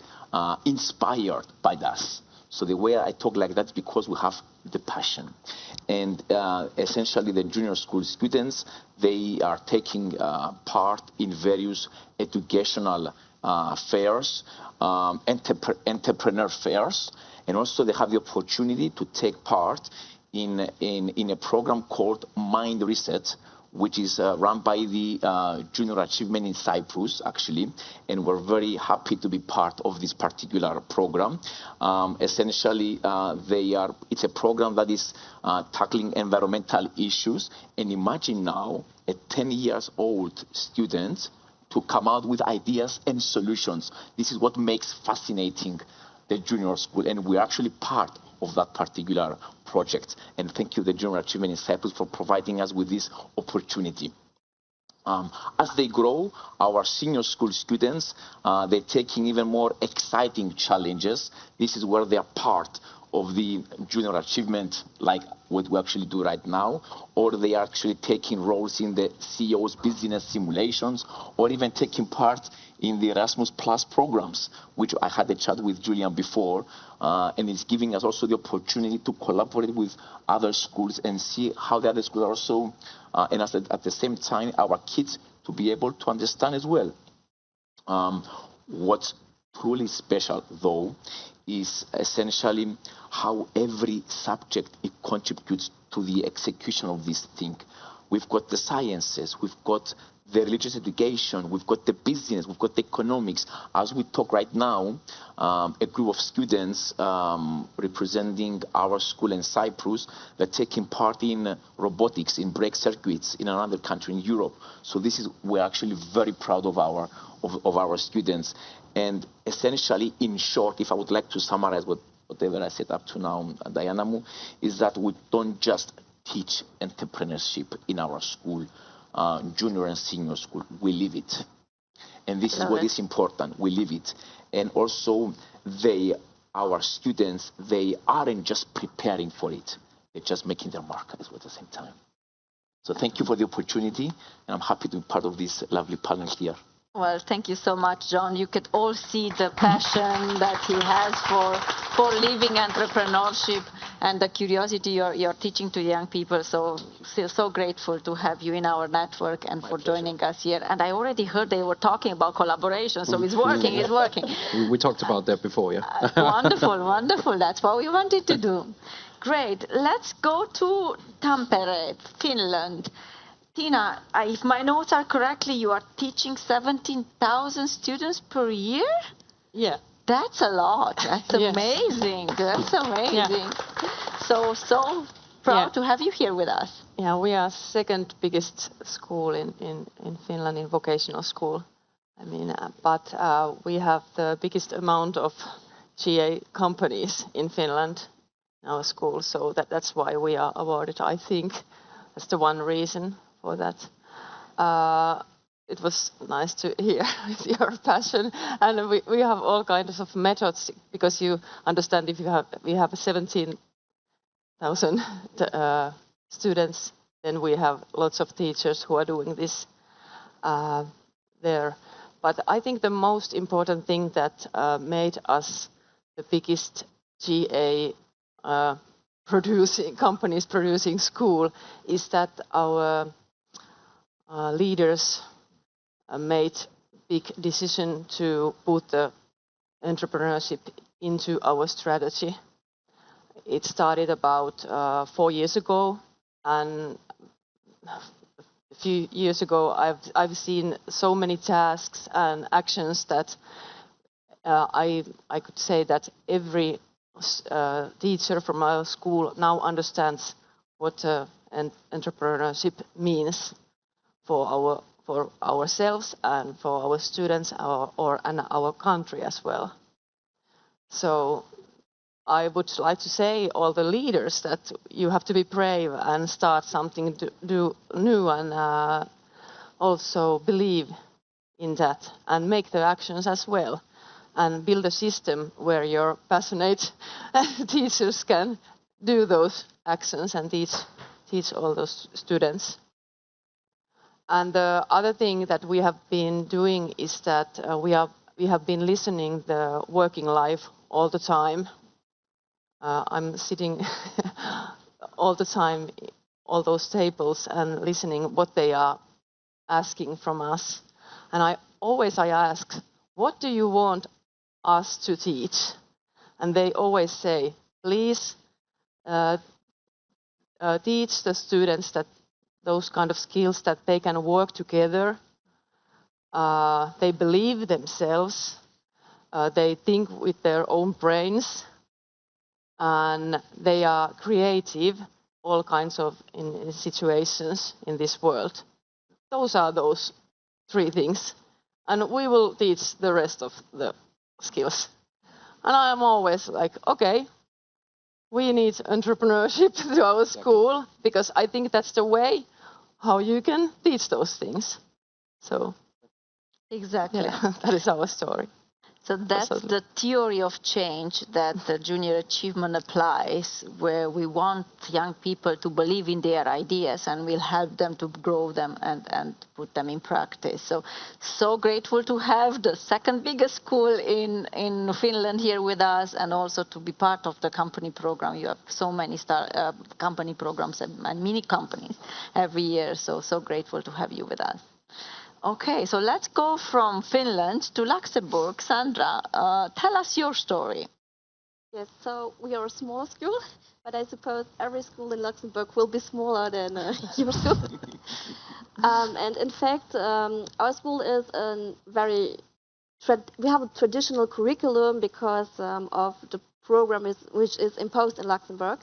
F: inspired by us. So the way I talk like that is because we have the passion. And essentially the junior school students, they are taking part in various educational fairs, entrepreneur fairs, and also they have the opportunity to take part in a program called Mind Reset, which is run by the Junior Achievement in Cyprus, actually, and we're very happy to be part of this particular program. Essentially, it's a program that is tackling environmental issues, and imagine now a 10-year-old student to come out with ideas and solutions. This is what makes fascinating the junior school, and we're actually part of that particular project. And thank you, the Junior Achievement in Cyprus, for providing us with this opportunity. As they grow, our senior school students, they're taking even more exciting challenges. This is where they're part of the junior achievement, like what we actually do right now, or they are actually taking roles in the CEO's business simulations, or even taking part in the Erasmus Plus programs, which I had a chat with Julian before, and it's giving us also the opportunity to collaborate with other schools and see how the other schools are also, and at the same time, our kids to be able to understand as well. What's truly special, though, is essentially how every subject it contributes to the execution of this thing. We've got the sciences, we've got the religious education, we've got the business, we've got the economics. As we talk right now, a group of students representing our school in Cyprus, they're taking part in robotics, in brake circuits in another country in Europe. So we're actually very proud of our students. And essentially, in short, if I would like to summarize whatever I said up to now, Diana, is that we don't just teach entrepreneurship in our school, junior and senior school, we live it. And this is what is important, we live it. And also, our students, they aren't just preparing for it, they're just making their mark as well at the same time. So thank you for the opportunity, and I'm happy to be part of this lovely panel here.
B: Well, thank you so much, John. You could all see the passion that he has for living entrepreneurship and the curiosity you're teaching to young people. So grateful to have you in our network and for joining us here. And I already heard they were talking about collaboration, so it's working, it's working.
E: We talked about that before, yeah.
B: Wonderful, wonderful. That's what we wanted to do. Great. Let's go to Tampere, Finland. Tina, if my notes are correctly, you are teaching 17,000 students per year?
G: Yeah.
B: That's a lot. That's amazing. That's amazing. Yeah. So proud to have you here with us.
G: Yeah, we are second biggest school in Finland in vocational school. I mean, but we have the biggest amount of GA companies in Finland in our school, so that's why we are awarded. I think that's the one reason for that. It was nice to hear your passion, and we have all kinds of methods, because you understand if we have 17,000 students, then we have lots of teachers who are doing this there. But I think the most important thing that made us the biggest GA producing school is that our leaders made big decision to put the entrepreneurship into our strategy. It started about 4 years ago, and a few years ago I've seen so many tasks and actions that I could say that every teacher from our school now understands what entrepreneurship means for ourselves and for our students and our country as well. So I would like to say all the leaders that you have to be brave and start something to do new, and also believe in that and make the actions as well, and build a system where your passionate teachers can do those actions and teach teach all those students. And the other thing that we have been doing is that we have been listening the working life all the time. I'm sitting all the time, all those tables, and listening what they are asking from us. And I ask, what do you want us to teach? And they always say, please teach the students that those kind of skills that they can work together, they believe themselves, they think with their own brains, and they are creative all kinds of in situations in this world. Those are those three things. And we will teach the rest of the skills. And I am always like, okay, we need entrepreneurship to our school, because I think that's the way how you can teach those things. So
B: Exactly.
G: yeah, that is our story.
B: So that's the theory of change that the Junior Achievement applies, where we want young people to believe in their ideas and we'll help them to grow them and put them in practice. So grateful to have the second biggest school in Finland here with us, and also to be part of the company program. You have so many company programs and mini companies every year. So grateful to have you with us. Okay, so let's go from Finland to Luxembourg. Sandra, tell us your story.
H: Yes, so we are a small school, but I suppose every school in Luxembourg will be smaller than your school. And in fact, our school is a we have a traditional curriculum because of the program which is imposed in Luxembourg.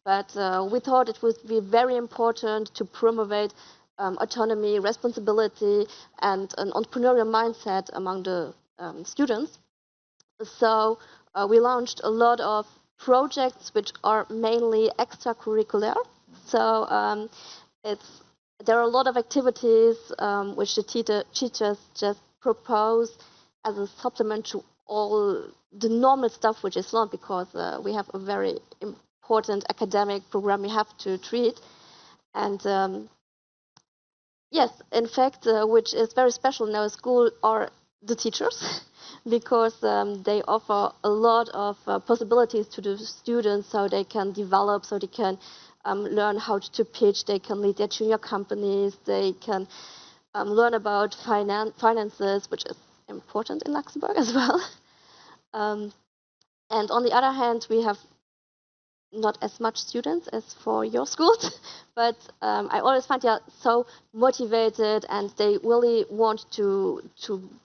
H: But we thought it would be very important to promote autonomy, responsibility, and an entrepreneurial mindset among the students. So we launched a lot of projects which are mainly extracurricular. So there are a lot of activities which the teachers just propose as a supplement to all the normal stuff which is learned, because we have a very important academic program we have to treat. And yes, in fact, which is very special in our school are the teachers, because they offer a lot of possibilities to the students, so they can develop, so they can learn how to pitch, they can lead their junior companies, they can learn about finances, which is important in Luxembourg as well. And on the other hand, we have not as much students as for your schools, but I always find they are so motivated and they really want to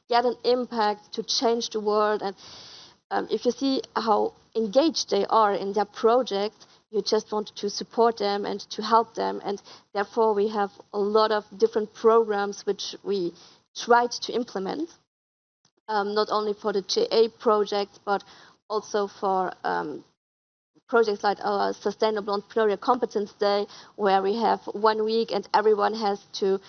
H: get an impact, to change the world. And if you see how engaged they are in their project, you just want to support them and to help them. And therefore, we have a lot of different programs which we tried to implement, not only for the JA project, but also for projects like our Sustainable Entrepreneurial Competence Day, where we have 1 week and everyone has to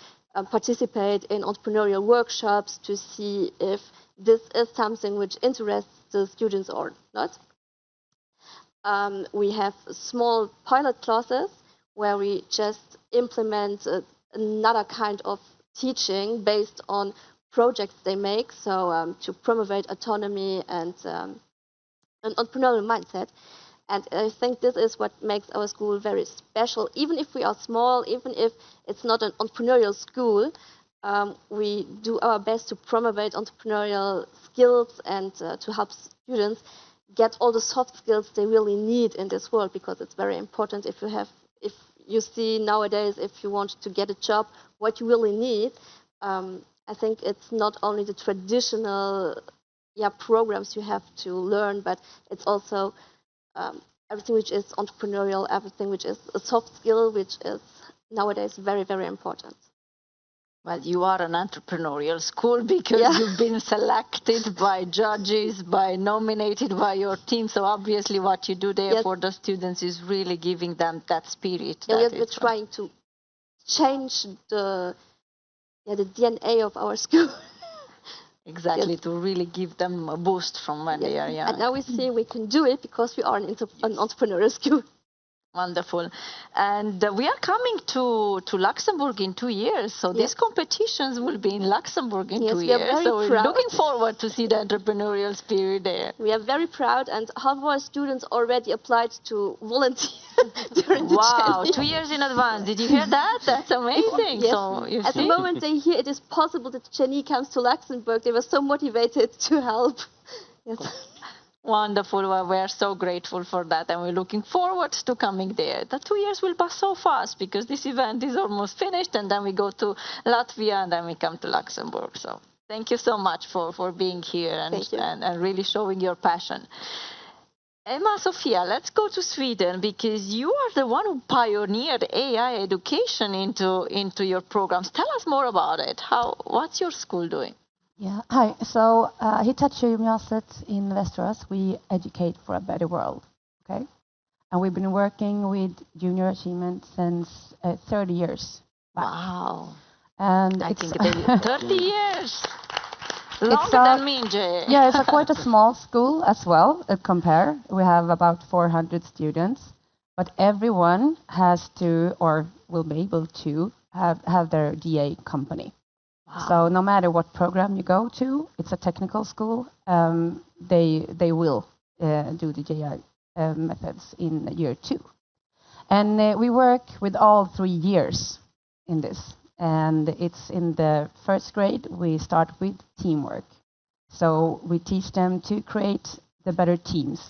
H: participate in entrepreneurial workshops to see if this is something which interests the students or not. We have small pilot classes where we just implement another kind of teaching based on projects they make, so to promote autonomy and an entrepreneurial mindset. And I think this is what makes our school very special. Even if we are small, even if it's not an entrepreneurial school, we do our best to promote entrepreneurial skills and to help students get all the soft skills they really need in this world, because it's very important. If you see nowadays, if you want to get a job, what you really need, I think it's not only the traditional programs you have to learn, but it's also everything which is entrepreneurial, everything which is a soft skill, which is nowadays very, very important.
B: Well, you are an entrepreneurial school because you've been selected by judges, nominated by your team. So obviously what you do there for the students is really giving them that spirit.
H: Yeah, we're trying to change the DNA of our school.
B: Exactly, to really give them a boost from when they are young.
H: And now we see we can do it because we are an entrepreneurial school.
B: Wonderful. And we are coming to Luxembourg in 2 years. So these competitions will be in Luxembourg in 2
H: Yes, we are
B: years.
H: very
B: So we're
H: proud.
B: looking forward to see the entrepreneurial spirit there.
H: We are very proud, and half of our students already applied to volunteer during the
B: Wow,
H: training.
B: 2 years in advance. Did you hear that? That's amazing.
H: Yes.
B: So you
H: At the
B: see?
H: moment they hear it is possible that Jenny comes to Luxembourg, they were so motivated to help. Yes.
B: Wonderful. Well, we're so grateful for that, and we're looking forward to coming there. The 2 years will pass so fast because this event is almost finished, and then we go to Latvia, and then we come to Luxembourg. So thank you so much for being here
H: Thank you.
B: and really showing your passion. Emma Sofia, let's go to Sweden because you are the one who pioneered AI education into your programs. Tell us more about it. What's your school doing?
I: Yeah, hi. So Hitachi Gymnasiet in Västerås, we educate for a better world, okay? And we've been working with junior achievement since 30 years back.
B: Wow.
I: And
B: I
I: it's,
B: think 30 years. Longer
I: It's,
B: than me, Jay.
I: yeah, it's quite a small school as well, compare. We have about 400 students, but everyone has to or will be able to have their DA company. So no matter what program you go to, it's a technical school, they will do the JI methods in year 2. And we work with all 3 years in this. And it's in the first grade, we start with teamwork. So we teach them to create the better teams.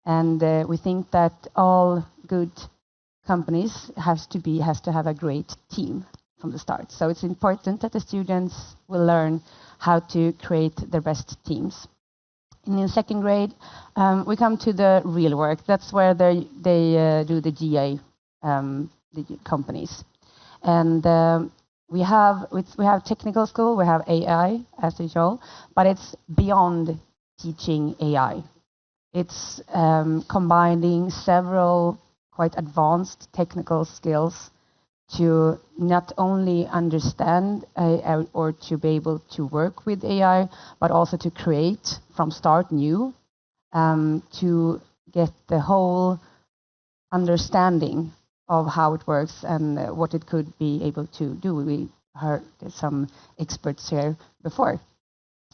I: And we think that all good companies has to have a great team from the start. So it's important that the students will learn how to create their best teams. And in second grade, we come to the real work. That's where they do the GA, the companies. And we have technical school, we have AI as usual, but it's beyond teaching AI. It's combining several quite advanced technical skills to not only understand or to be able to work with AI, but also to create from start new, to get the whole understanding of how it works and what it could be able to do. We heard some experts here before.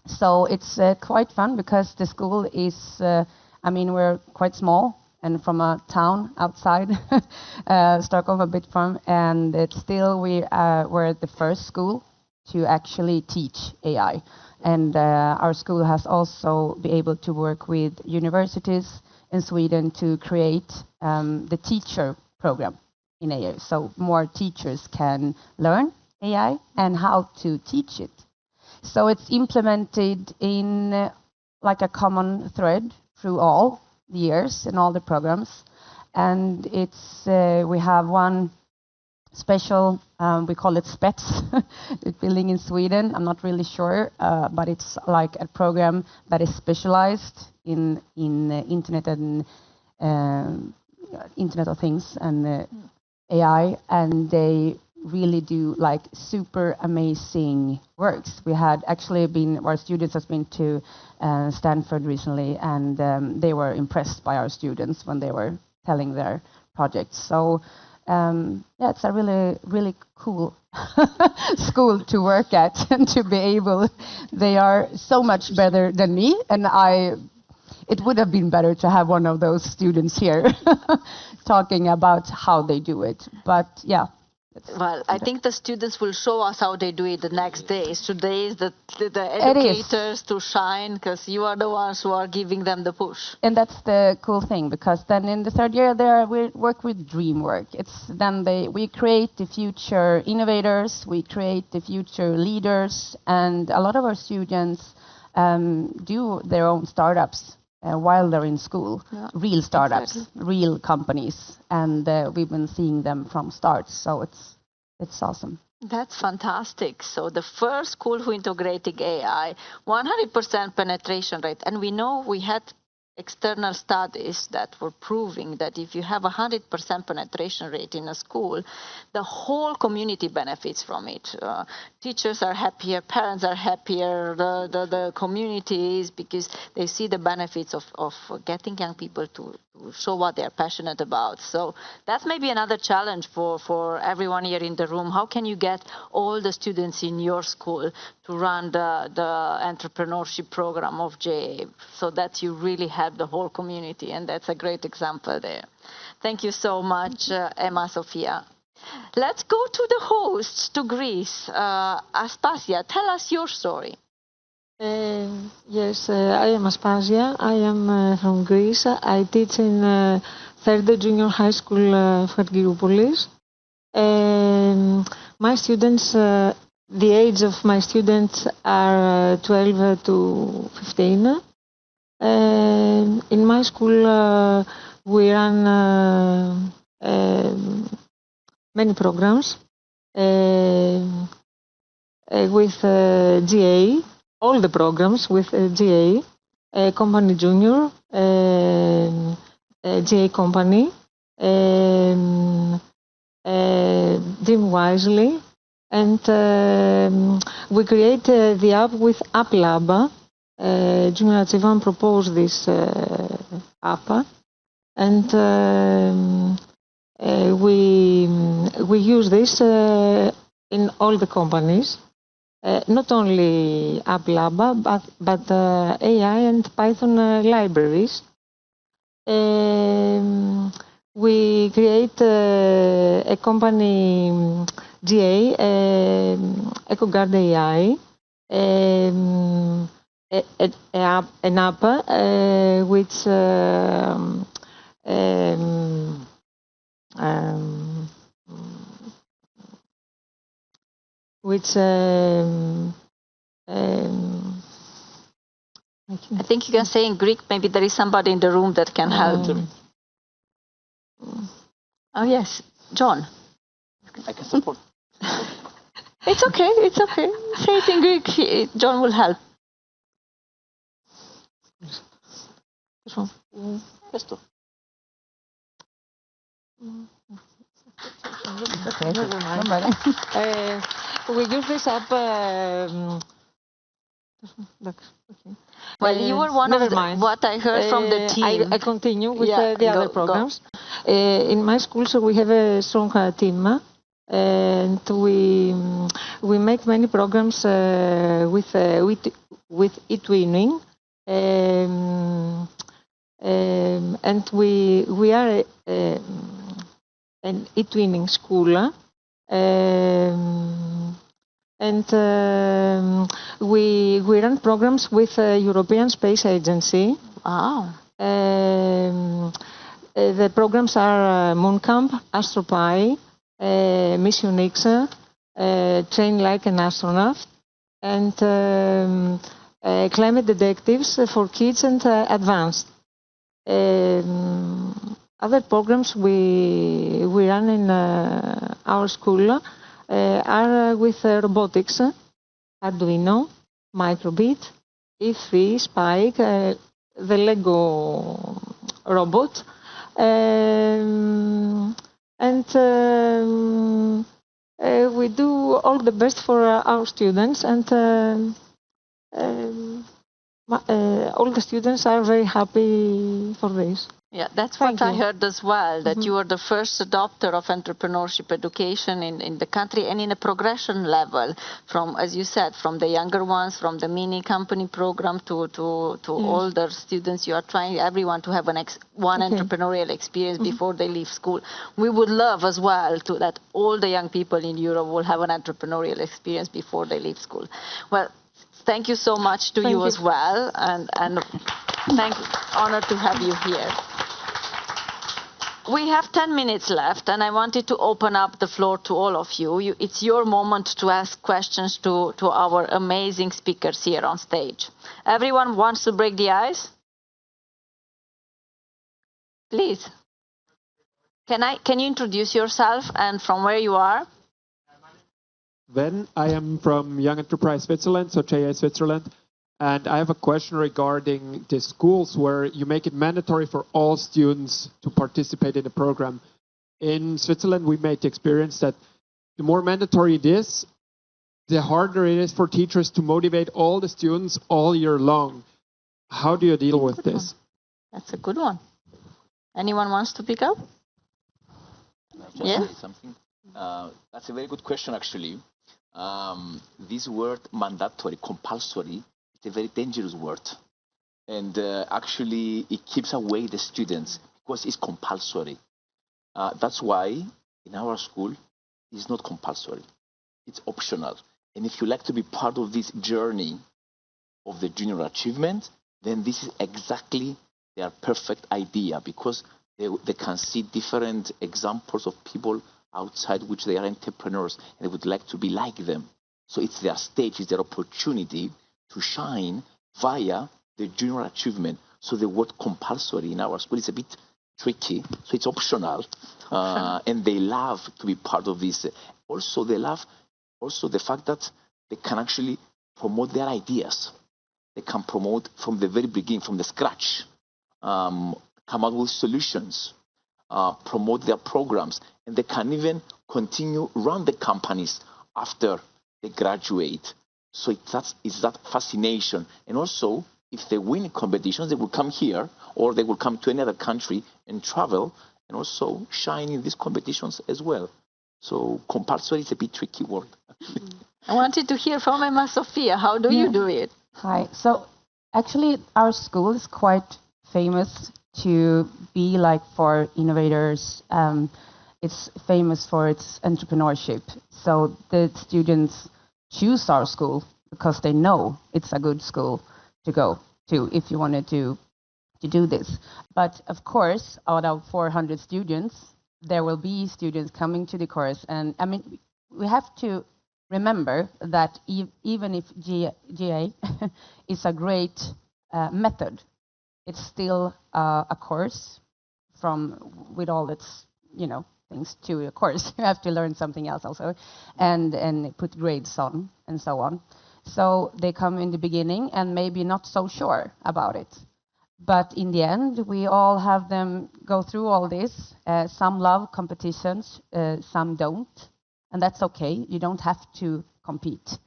I: So it's quite fun because the school is, we're quite small, and from a town outside Stockholm a bit from, and it's still we're the first school to actually teach AI. And our school has also been able to work with universities in Sweden to create the teacher program in AI. So more teachers can learn AI and how to teach it. So it's implemented in like a common thread through all the years and all the programs. And it's we have one special, we call it SPETS, building in Sweden. I'm not really sure, but it's like a program that is specialized in internet and Internet of Things and AI, and they really do like super amazing works. We had actually our students has been to Stanford recently, and they were impressed by our students when they were telling their projects. So it's a really, really cool school to work at and to be able, they are so much better than me, and it would have been better to have one of those students here talking about how they do it. But yeah.
B: Well, I think the students will show us how they do it the next days. Today is the educators to shine, because you are the ones who are giving them the push.
I: And that's the cool thing, because then in the third year we work with dream work. We create the future innovators, we create the future leaders, and a lot of our students do their own startups while they're in school. Yeah, real startups, exactly. Real companies, and we've been seeing them from start. So it's awesome.
B: That's fantastic. So the first school who integrated AI, 100% penetration rate, and we know we had external studies that were proving that if you have 100% penetration rate in a school, the whole community benefits from it. Teachers are happier, parents are happier, the communities, because they see the benefits of getting young people to show what they're passionate about. So that's maybe another challenge for everyone here in the room. How can you get all the students in your school to run the entrepreneurship program of JA so that you really help the whole community? And that's a great example there. Thank you so much, Emma, Sofia. Let's go to the hosts, to Greece. Aspasia, tell us your story.
J: Yes, I am Aspasia. I am from Greece. I teach in third junior high school of Argyroupolis. My students, the age of my students are 12 to 15. In my school, we run many programs with GA, all the programs with GA, Company Junior, GA Company, Jim Wisely, and we create the app with App Lab. Junior Achievement proposed this app, and we use this in all the companies. Not only App Lab, but AI and Python libraries. We create a company GA, EcoGuard AI, an app which
B: I think you can say in Greek, maybe there is somebody in the room that can help. Oh, yes, John.
F: I can support.
B: It's okay, it's okay. Say it in Greek, John will help.
F: Questo.
J: we use this app.
B: Well, you were one of what I heard from the team.
J: I continue with the other programs. In my school, so we have a strong team, and we make many programs with eTwinning, and we are an eTwinning school. And we run programs with European Space Agency.
B: Wow.
J: The programs are MoonCamp, AstroPi, Mission X, Train Like an Astronaut, and Climate Detectives for kids and advanced. Other programs we run in our school are with robotics, Arduino, Microbit, E3, Spike, the Lego robot, and we do all the best for our students, and all the students are very happy for this.
B: Yeah, that's what I heard as well, that you are the first adopter of entrepreneurship education in the country, and in a progression level, from, as you said, from the younger ones, from the mini company program to older students. You are trying everyone to have one entrepreneurial experience before they leave school. We would love as well that all the young people in Europe will have an entrepreneurial experience before they leave school. Well, thank you so much to you as well, and honored to have you here. We have 10 minutes left, and I wanted to open up the floor to all of you. It's your moment to ask questions to our amazing speakers here on stage. Everyone wants to break the ice? Please. Can you introduce yourself and from where you are?
K: Then I am from Young Enterprise Switzerland, so JA Switzerland. And I have a question regarding the schools where you make it mandatory for all students to participate in the program. In Switzerland, we made the experience that the more mandatory it is, the harder it is for teachers to motivate all the students all year long. How do you deal with this?
B: That's a good one. Anyone wants to pick up?
F: Just
B: Yeah.
F: say something. That's a very good question, actually. This word mandatory, compulsory, it's a very dangerous word. And actually, it keeps away the students because it's compulsory. That's why in our school, it's not compulsory. It's optional. And if you like to be part of this journey of the junior achievement, then this is exactly their perfect idea because they can see different examples of people outside which they are entrepreneurs and they would like to be like them. So it's their stage, it's their opportunity to shine via the junior achievement. So the word compulsory in our school is a bit tricky, so it's optional. And they love to be part of this. Also, they love also the fact that they can actually promote their ideas. They can promote from the very beginning, from the scratch, come out with solutions, promote their programs, and they can even continue run the companies after they graduate. So it's that fascination. And also, if they win competitions, they will come here or they will come to another country and travel and also shine in these competitions as well. So compulsory is a bit tricky word.
B: I wanted to hear from Emma Sophia. How do you do it?
I: Hi. So actually, our school is quite famous to be like for innovators. It's famous for its entrepreneurship. So the students choose our school because they know it's a good school to go to if you wanted to do this. But of course, out of 400 students, there will be students coming to the course. And I mean, we have to remember that even if GA is a great method, it's still a course with all its, things to a course. You have to learn something else also and put grades on and so on. So they come in the beginning and maybe not so sure about it. But in the end, we all have them go through all this. Some love competitions, some don't. And that's okay. You don't have to compete.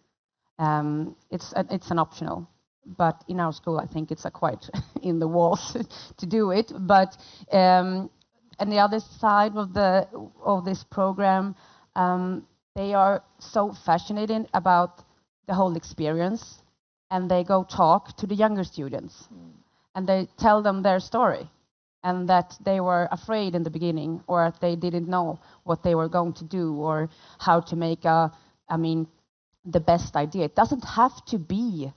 I: It's an optional. But in our school, I think it's a quite in the walls to do it. But and the other side of this program, they are so fascinated about the whole experience, and they go talk to the younger students, and they tell them their story, and that they were afraid in the beginning, or they didn't know what they were going to do, or how to make the best idea. It doesn't have to be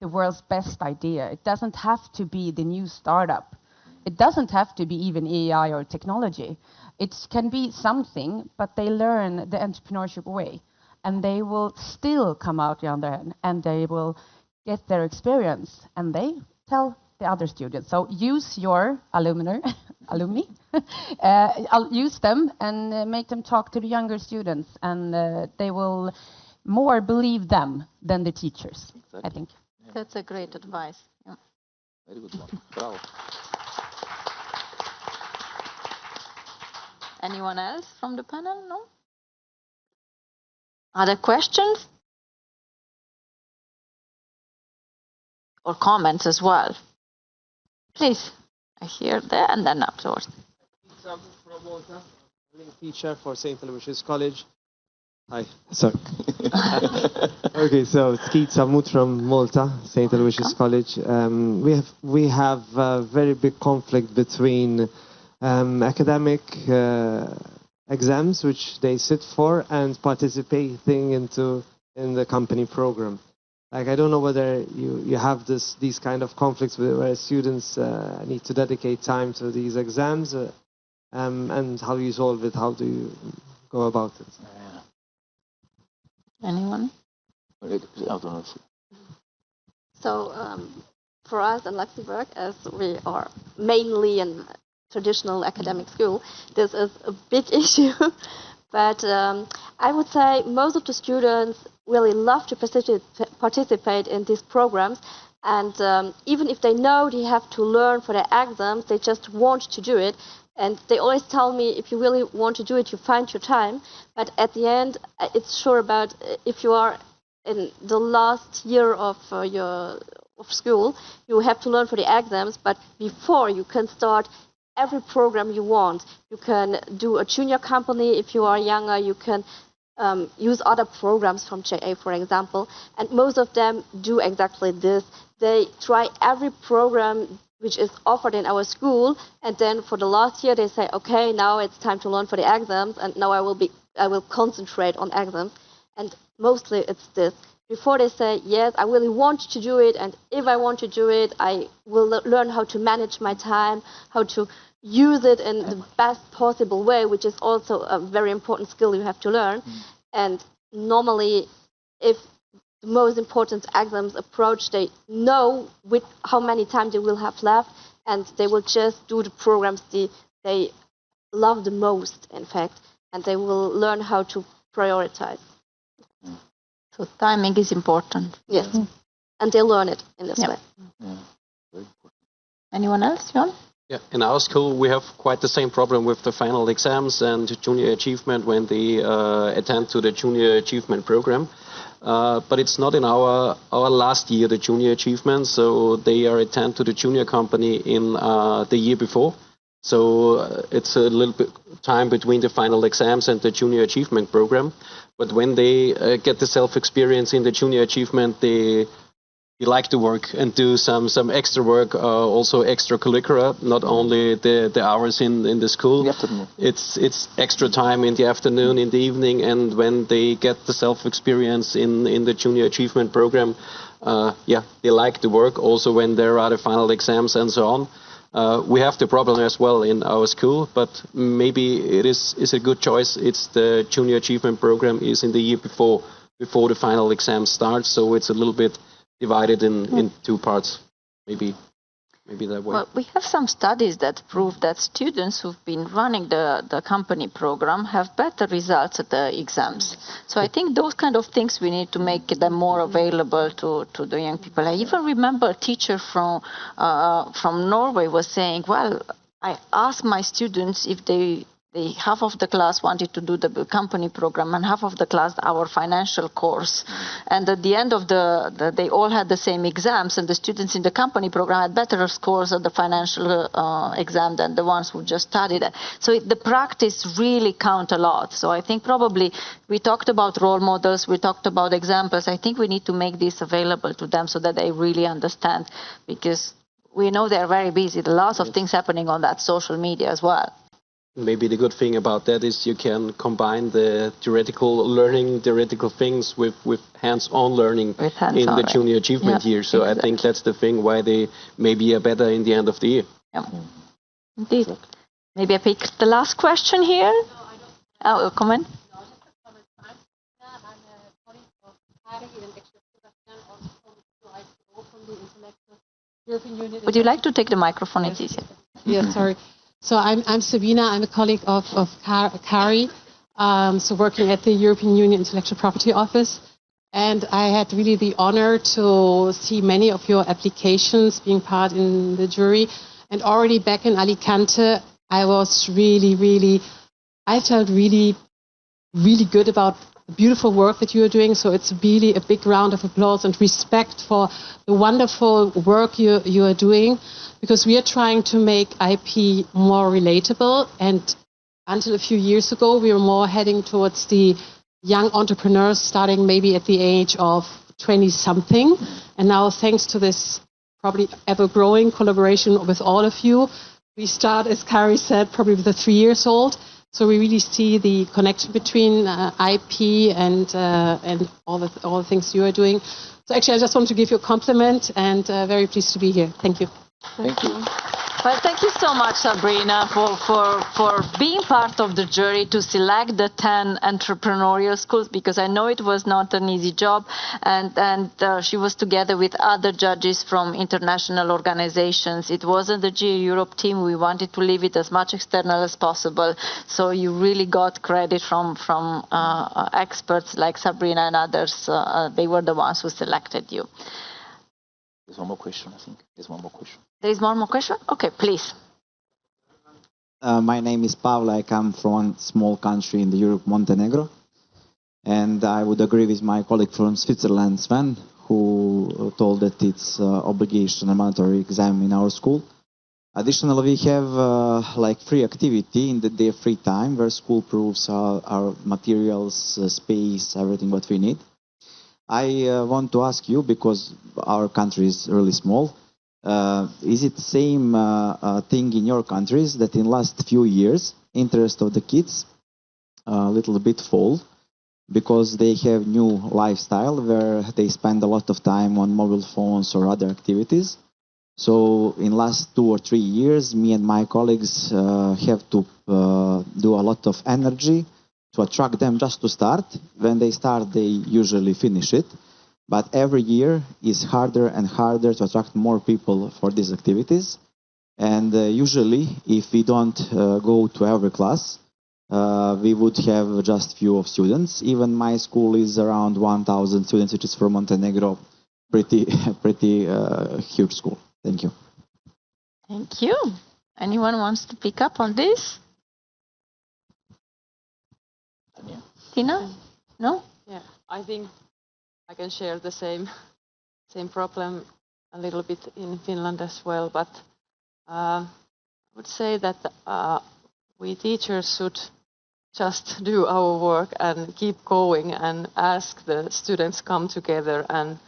I: the world's best idea. It doesn't have to be the new startup. It doesn't have to be even AI or technology. It can be something, but they learn the entrepreneurship way, and they will still come out the other end, and they will get their experience, and they tell the other students. So use your alumni, I'll use them and make them talk to the younger students, and they will more believe them than the teachers, exactly. I think.
B: Yeah. That's a great advice. Yeah.
F: Very good one. Bravo.
B: Anyone else from the panel? No? Other questions? Or comments as well? Please, I hear there and then afterwards.
L: From Malta, teacher for St. Aloysius College. Hi, sorry. Okay, so Skeet Samut from Malta, St. Aloysius College. We have a very big conflict between academic exams, which they sit for, and participating in the company program. Like, I don't know whether you have these kind of conflicts where students need to dedicate time to these exams, and how you solve it. How do you go about it?
B: Anyone?
H: So for us in Luxembourg, as we are mainly a traditional academic school, this is a big issue. But I would say most of the students really love to participate in these programs. And even if they know they have to learn for their exams, they just want to do it. And they always tell me, if you really want to do it, you find your time. But at the end, it's sure about if you are in the last year of school, you have to learn for the exams. But before you can start every program you want. You can do a junior company if you are younger. You can use other programs from JA, for example. And most of them do exactly this. They try every program which is offered in our school, and then for the last year they say, okay, now it's time to learn for the exams, and now I will concentrate on exams. And mostly it's this. Before they say, yes, I really want to do it, and if I want to do it, I will learn how to manage my time, how to use it in the best possible way, which is also a very important skill you have to learn. And normally, if the most important exams approach, they know with how many time they will have left, and they will just do the programs they love the most, in fact, and they will learn how to prioritize.
B: So timing is important.
H: Yes, and they learn it in this way.
B: Anyone else, John?
E: Yeah, in our school we have quite the same problem with the final exams and junior achievement when they attend to the junior achievement program. But it's not in our last year, the junior achievement, so they are attend to the junior company in the year before. So it's a little bit time between the final exams and the junior achievement program. But when they get the self-experience in the junior achievement, they like to work and do some extra work, also extracurricular, not only the hours in the school. It's extra time in the afternoon, in the evening, and when they get the self-experience in the junior achievement program, they like to work also when there are the final exams and so on. We have the problem as well in our school, but maybe it is a good choice. It's the junior achievement program is in the year before the final exam starts, so it's a little bit divided in two parts, maybe that way.
B: Well, we have some studies that prove that students who've been running the company program have better results at the exams. So I think those kind of things we need to make them more available to the young people. I even remember a teacher from Norway was saying, well, I asked my students if they half of the class wanted to do the company program and half of the class our financial course. And at the end of they all had the same exams, and the students in the company program had better scores at the financial exam than the ones who just studied it. So the practice really count a lot. So I think probably we talked about role models, we talked about examples. I think we need to make this available to them so that they really understand, because we know they're very busy. There are lots of things happening on that social media as well.
E: Maybe the good thing about that is you can combine the theoretical things with hands-on learning in the junior achievement year. So exactly. I think that's the thing why they maybe are better in the end of the year.
B: Yeah. Indeed. Maybe I pick the last question here. Oh, a comment? Would you like to take the microphone? It's easier.
M: Yes, sorry. So I'm Sabina. I'm a colleague of Kari, so working at the European Union Intellectual Property Office. And I had really the honor to see many of your applications being part in the jury. And already back in Alicante, I was I felt really good about the beautiful work that you are doing. So it's really a big round of applause and respect for the wonderful work you are doing. Because we are trying to make IP more relatable, and until a few years ago, we were more heading towards the young entrepreneurs starting maybe at the age of 20-something. And now, thanks to this probably ever-growing collaboration with all of you, we start, as Kari said, probably with the 3 years old. So we really see the connection between IP and all the things you are doing. So actually, I just want to give you a compliment, and very pleased to be here. Thank you.
F: Thank you.
B: Well, thank you so much, Sabrina, for being part of the jury to select the 10 entrepreneurial schools, because I know it was not an easy job, and she was together with other judges from international organizations. It wasn't the GA Europe team. We wanted to leave it as much external as possible. So you really got credit from experts like Sabrina and others. They were the ones who selected you.
F: There's one more question, I think. There's one more question.
B: There is one more question? Okay, please.
N: My name is Pavle. I come from one small country in the Europe, Montenegro. And I would agree with my colleague from Switzerland, Sven, who told that it's obligation, a mandatory exam in our school. Additionally, we have like free activity in their free time where school proves our materials, space, everything what we need. I want to ask you, because our country is really small, is it same thing in your countries that in last few years interest of the kids a little bit fall because they have new lifestyle where they spend a lot of time on mobile phones or other activities? So in last 2 or 3 years, me and my colleagues have to do a lot of energy to attract them just to start. When they start, they usually finish it. But every year is harder and harder to attract more people for these activities. And usually, if we don't go to every class, we would have just few of students. Even my school is around 1,000 students, which is for Montenegro, pretty huge school. Thank you.
B: Thank you. Anyone wants to pick up on this? Tina? No?
G: Yeah, I think I can share the same problem a little bit in Finland as well, but I would say that we teachers should just do our work and keep going and ask the students come together and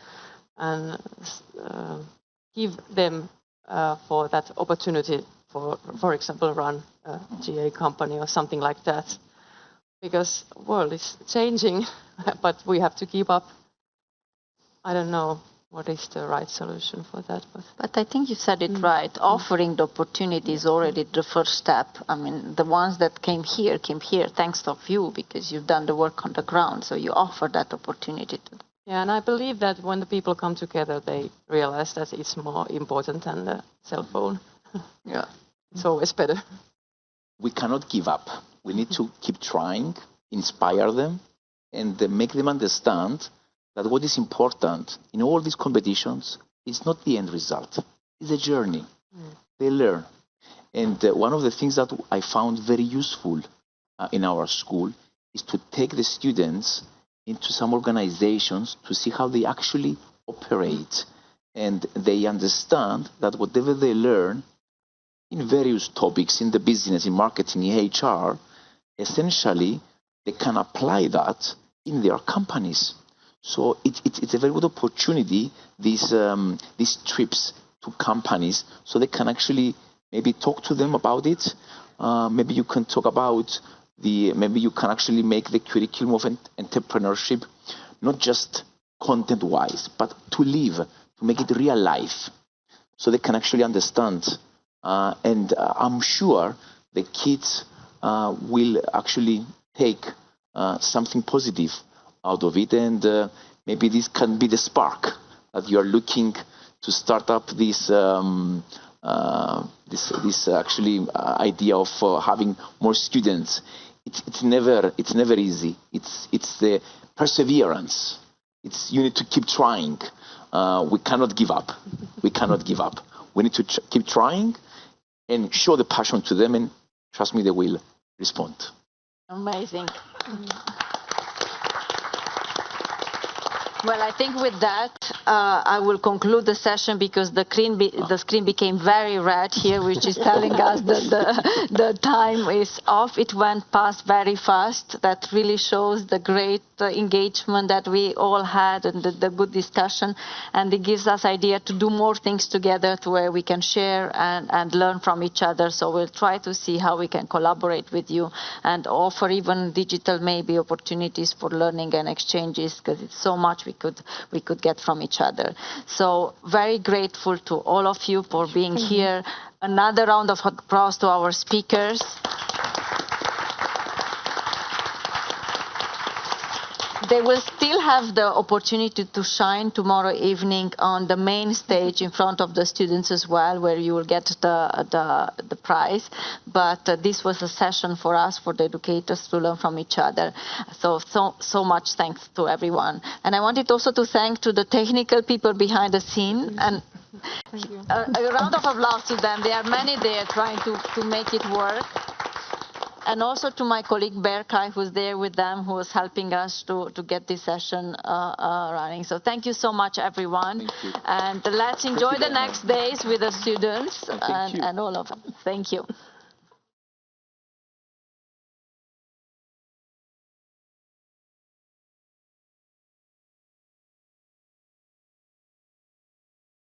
G: give them for that opportunity for example, run a GA company or something like that. Because the world is changing, but we have to keep up. I don't know what is the right solution for that.
B: But I think you said it right. Offering the opportunity is already the first step. I mean, the ones that came here thanks to you because you've done the work on the ground. So you offer that opportunity to them.
G: Yeah, and I believe that when the people come together, they realize that it's more important than the cell phone.
F: Yeah.
G: It's always better.
F: We cannot give up. We need to keep trying, inspire them, and make them understand that what is important in all these competitions is not the end result. It's a journey. They learn. And one of the things that I found very useful in our school is to take the students into some organizations to see how they actually operate. And they understand that whatever they learn in various topics, in the business, in marketing, in HR, essentially they can apply that in their companies. So it's a very good opportunity, these trips to companies, so they can actually maybe talk to them about it. Maybe you can talk about maybe you can actually make the curriculum of entrepreneurship not just content-wise, but to live, to make it real life, so they can actually understand. And I'm sure the kids will actually take something positive out of it, and maybe this can be the spark that you are looking to start up this actually idea of having more students. It's never easy. It's the perseverance. You need to keep trying. We cannot give up. We cannot give up. We need to keep trying and show the passion to them, and trust me, they will respond.
B: Amazing. Well, I think with that, I will conclude the session because the screen became very red here, which is telling us that the time is off. It went past very fast. That really shows the great engagement that we all had and the good discussion. And it gives us idea to do more things together to where we can share and learn from each other. So we'll try to see how we can collaborate with you and offer even digital maybe opportunities for learning and exchanges, because it's so much we could get from each other. So very grateful to all of you for being here. Another round of applause to our speakers. They will still have the opportunity to shine tomorrow evening on the main stage in front of the students as well, where you will get the prize. But this was a session for us, for the educators, to learn from each other. So much thanks to everyone. And I wanted also to thank to the technical people behind the scene, and a round of applause to them. There are many there trying to make it work. and also to my colleague Berkay, who's there with them, who was helping us to get this session running. So thank you so much, everyone. And let's enjoy the next days with the students and all of them. Thank you.